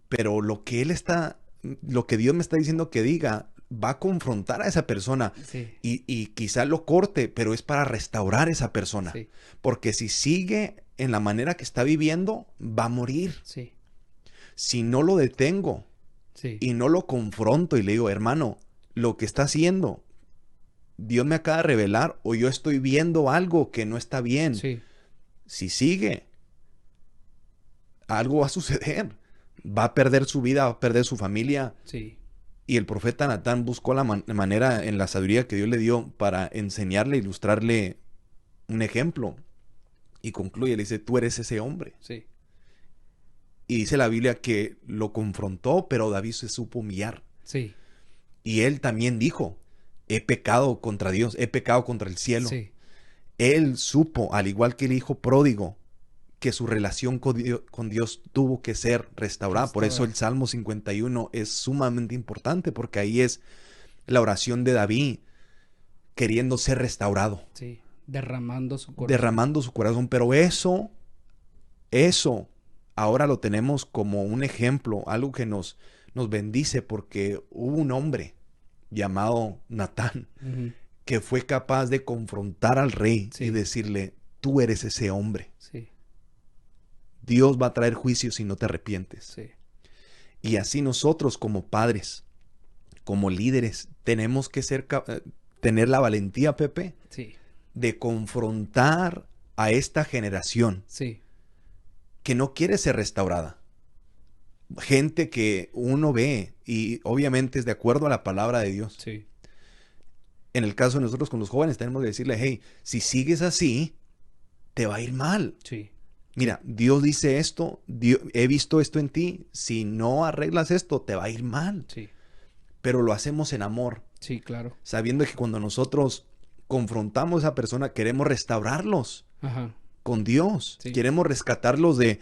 pero lo que Dios me está diciendo que diga, va a confrontar a esa persona? Sí. Y quizá lo corte, pero es para restaurar a esa persona. Sí. Porque si sigue en la manera que está viviendo, va a morir. Sí. Si no lo detengo Sí. y no lo confronto y le digo, hermano, lo que está haciendo, Dios me acaba de revelar o yo estoy viendo algo que no está bien. Sí. Si sigue, algo va a suceder. Va a perder su vida, va a perder su familia. Sí. Y el profeta Natán buscó la manera en la sabiduría que Dios le dio para enseñarle, ilustrarle un ejemplo. Y concluye, le dice, tú eres ese hombre. Sí. Y dice la Biblia que lo confrontó, pero David se supo humillar. Sí. Y él también dijo, he pecado contra Dios, he pecado contra el cielo. Sí. Él supo, al igual que el hijo pródigo, que su relación con Dios tuvo que ser restaurada. Por eso el Salmo 51 es sumamente importante, porque ahí es la oración de David queriendo ser restaurado. Sí, derramando su corazón. Derramando su corazón. Pero eso ahora lo tenemos como un ejemplo, algo que nos bendice, porque hubo un hombre llamado Natán que fue capaz de confrontar al rey y decirle, tú eres ese hombre. Sí. Dios va a traer juicio si no te arrepientes. Sí. Y así nosotros como padres, como líderes, tenemos que tener la valentía, Pepe, Sí. de confrontar a esta generación que no quiere ser restaurada. Gente que uno ve y obviamente es de acuerdo a la palabra de Dios. Sí. En el caso de nosotros con los jóvenes tenemos que decirle, hey, si sigues así, te va a ir mal. Sí. Mira, Dios dice esto, he visto esto en ti, si no arreglas esto, te va a ir mal. Sí. Pero lo hacemos en amor. Sí, claro. Sabiendo que cuando nosotros confrontamos a esa persona, queremos restaurarlos con Dios. Sí. Queremos rescatarlos de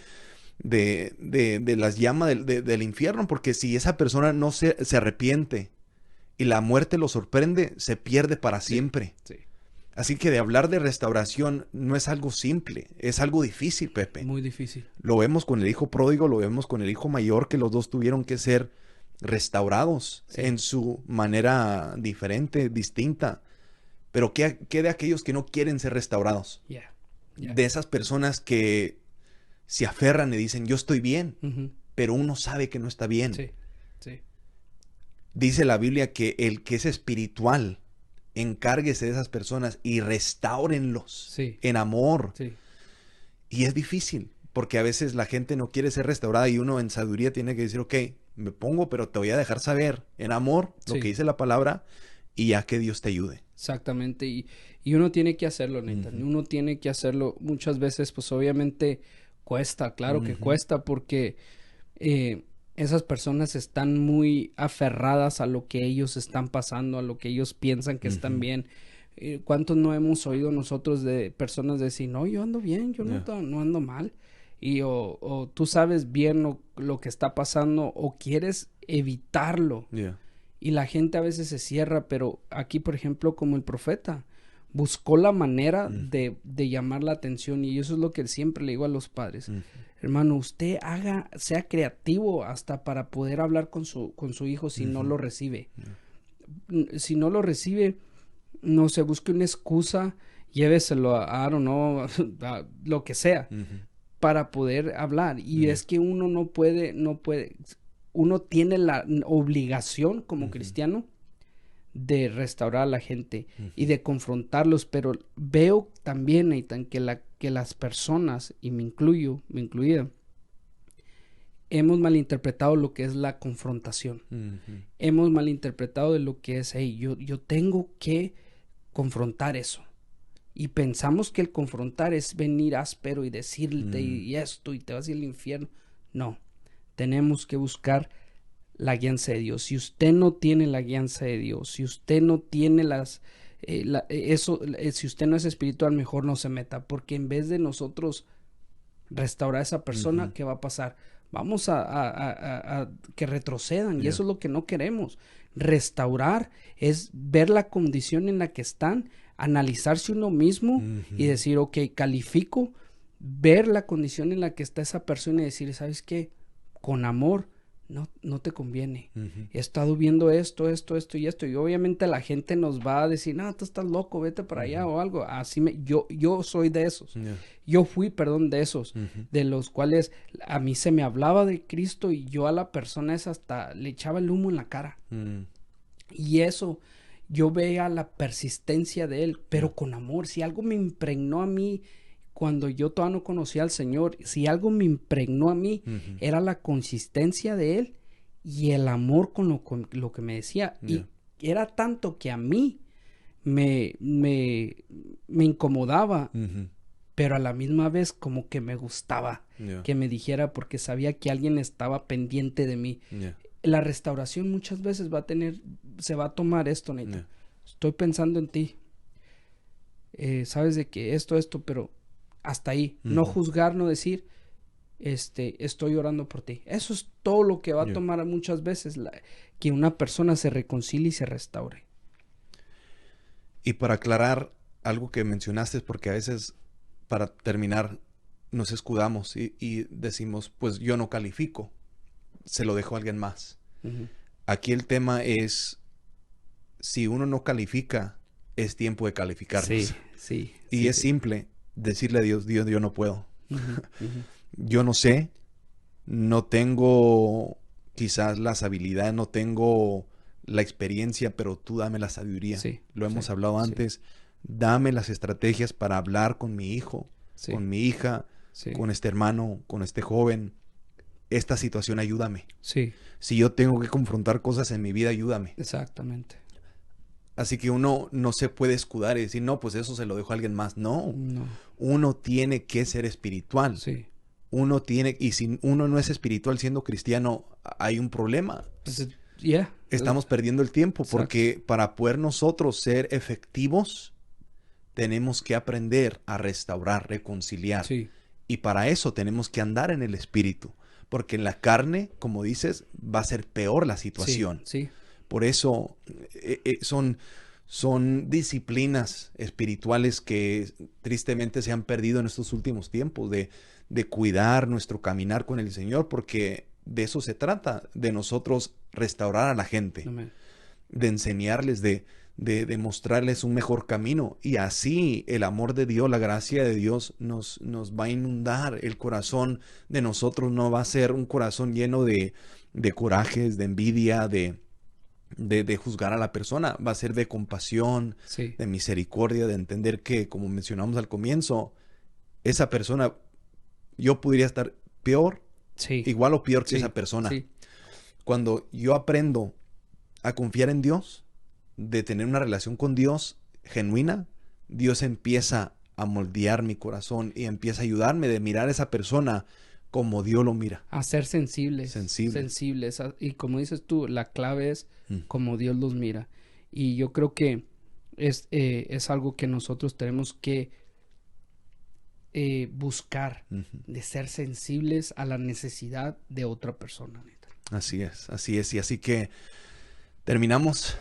las llamas del infierno, porque si esa persona no se arrepiente y la muerte lo sorprende, se pierde para siempre. Sí. Así que de hablar de restauración no es algo simple, es algo difícil, Pepe. Muy difícil. Lo vemos con el hijo pródigo, lo vemos con el hijo mayor, que los dos tuvieron que ser restaurados en su manera diferente, distinta. Pero ¿qué de aquellos que no quieren ser restaurados? De esas personas que se aferran y dicen, yo estoy bien, pero uno sabe que no está bien. Sí. Sí. Dice la Biblia que el que es espiritual, encárguese de esas personas y restáurenlos en amor. Sí. Y es difícil, porque a veces la gente no quiere ser restaurada y uno en sabiduría tiene que decir, ok, me pongo, pero te voy a dejar saber en amor lo que dice la palabra y ya que Dios te ayude. Exactamente, y uno tiene que hacerlo, Nathan. Uno tiene que hacerlo. Muchas veces, pues obviamente cuesta, claro que cuesta, porque esas personas están muy aferradas a lo que ellos están pasando, a lo que ellos piensan que están bien. ¿Cuántos no hemos oído nosotros de personas decir, no, yo ando bien, yo no ando mal? Y o tú sabes bien lo que está pasando o quieres evitarlo. Y la gente a veces se cierra, pero aquí, por ejemplo, como el profeta, buscó la manera de llamar la atención, y eso es lo que siempre le digo a los padres. Hermano, usted sea creativo hasta para poder hablar con su hijo si no lo recibe. Si no lo recibe, no se busque una excusa, lléveselo a I don't know, a lo que sea, para poder hablar. Y es que uno no puede, uno tiene la obligación como cristiano de restaurar a la gente y de confrontarlos, pero veo también, Nathan, que las personas, y me incluida, hemos malinterpretado lo que es la confrontación. Hemos malinterpretado de lo que es, hey, yo tengo que confrontar eso. Y pensamos que el confrontar es venir áspero y decirte y esto y te vas a ir al infierno. No, tenemos que buscar la guianza de Dios. Si usted no tiene la guianza de Dios, si usted no tiene si usted no es espiritual, mejor no se meta, porque en vez de nosotros restaurar a esa persona, ¿qué va a pasar? Vamos a que retrocedan, y eso es lo que no queremos. Restaurar es ver la condición en la que están, analizarse uno mismo y decir, ok, califico, ver la condición en la que está esa persona y decir, ¿sabes qué? Con amor, no te conviene. He estado viendo esto y esto, y obviamente la gente nos va a decir, no, tú estás loco, vete para allá o algo. Así yo soy de esos. Yo fui, de esos, de los cuales a mí se me hablaba de Cristo y yo a la persona esa hasta le echaba el humo en la cara. Y eso, yo veía la persistencia de él, pero con amor. Si algo me impregnó a mí cuando yo todavía no conocía al Señor, si algo me impregnó a mí, era la consistencia de él y el amor con lo que me decía. Y era tanto que a mí me incomodaba, pero a la misma vez como que me gustaba que me dijera, porque sabía que alguien estaba pendiente de mí. La restauración muchas veces se va a tomar esto, Nathan. Estoy pensando en ti. Sabes de que esto, pero hasta ahí. No juzgar, no decir, estoy orando por ti. Eso es todo lo que va a tomar muchas veces que una persona se reconcilie y se restaure. Y para aclarar algo que mencionaste, porque a veces para terminar nos escudamos y decimos, pues yo no califico, se lo dejo a alguien más. Aquí el tema es, si uno no califica, es tiempo de calificarnos. Y es simple decirle a Dios, yo no puedo. Yo no sé, no tengo quizás las habilidades, no tengo la experiencia, pero tú dame la sabiduría. Lo hemos hablado antes. Dame las estrategias para hablar con mi hijo, con mi hija, con este hermano, con este joven. Esta situación, ayúdame. Si yo tengo que confrontar cosas en mi vida, ayúdame. Exactamente. Así que uno no se puede escudar y decir, no, pues eso se lo dejo a alguien más. No. Uno tiene que ser espiritual. Uno tiene, y si uno no es espiritual siendo cristiano, hay un problema. Estamos perdiendo el tiempo. Exacto. Porque para poder nosotros ser efectivos, tenemos que aprender a restaurar, reconciliar. Y para eso tenemos que andar en el espíritu. Porque en la carne, como dices, va a ser peor la situación. Por eso son disciplinas espirituales que tristemente se han perdido en estos últimos tiempos, de cuidar nuestro caminar con el Señor, porque de eso se trata, de nosotros restaurar a la gente, de enseñarles, de mostrarles un mejor camino, y así el amor de Dios, la gracia de Dios nos va a inundar. El corazón de nosotros no va a ser un corazón lleno de corajes, de envidia, de juzgar a la persona. Va a ser de compasión, de misericordia, de entender que, como mencionamos al comienzo, esa persona, yo podría estar peor, igual o peor que esa persona. Cuando yo aprendo a confiar en Dios, de tener una relación con Dios genuina, Dios empieza a moldear mi corazón y empieza a ayudarme de mirar a esa persona como Dios lo mira. A ser sensibles. Y como dices tú, la clave es como Dios los mira. Y yo creo que es algo que nosotros tenemos que buscar, de ser sensibles a la necesidad de otra persona. Así es. Y así que terminamos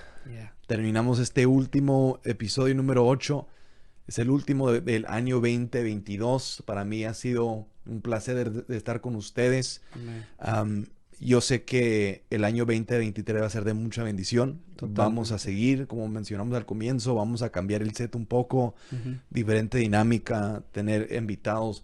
este último episodio número 8. Es el último del año 2022. Para mí ha sido un placer de estar con ustedes. Yo sé que el año 2023 va a ser de mucha bendición. Totalmente. Vamos a seguir, como mencionamos al comienzo, vamos a cambiar el set un poco, diferente dinámica, tener invitados.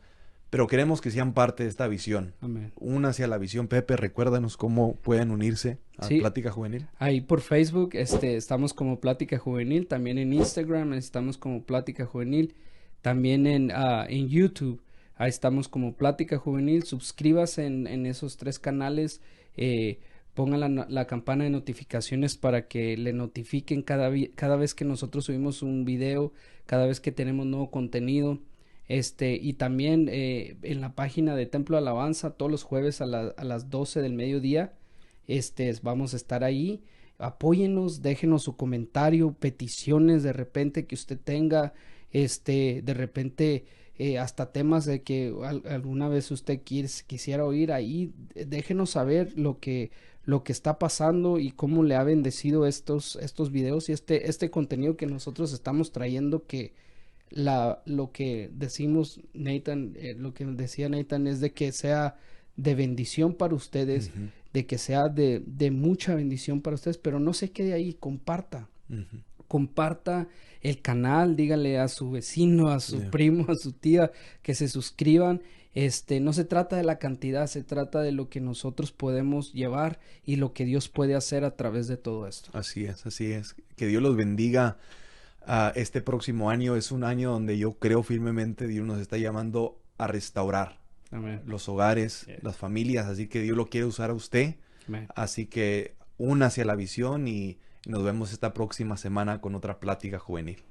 Pero queremos que sean parte de esta visión. Amén. Únase a la visión. Pepe, recuérdanos cómo pueden unirse a Plática Juvenil. Ahí por Facebook estamos como Plática Juvenil. También en Instagram estamos como Plática Juvenil. También en YouTube ahí estamos como Plática Juvenil. Suscríbase en esos 3 canales. Pongan la campana de notificaciones para que le notifiquen cada vez que nosotros subimos un video, cada vez que tenemos nuevo contenido. Y también en la página de Templo de Alabanza todos los jueves a las 12 del mediodía vamos a estar ahí. Apóyennos, déjenos su comentario, peticiones de repente que usted tenga, de repente hasta temas de que alguna vez usted quisiera oír ahí. Déjenos saber lo que está pasando y cómo le ha bendecido estos videos y este contenido que nosotros estamos trayendo, que lo que decimos, Nathan, lo que decía Nathan es de que sea de bendición para ustedes, de que sea de mucha bendición para ustedes, pero no se quede ahí, comparta. Comparta el canal, dígale a su vecino, a su primo, a su tía que se suscriban. No se trata de la cantidad, se trata de lo que nosotros podemos llevar y lo que Dios puede hacer a través de todo esto. Así es, así es. Que Dios los bendiga. Este próximo año es un año donde yo creo firmemente Dios nos está llamando a restaurar los hogares, las familias, así que Dios lo quiere usar a usted. Así que únase a la visión y nos vemos esta próxima semana con otra Plática Juvenil.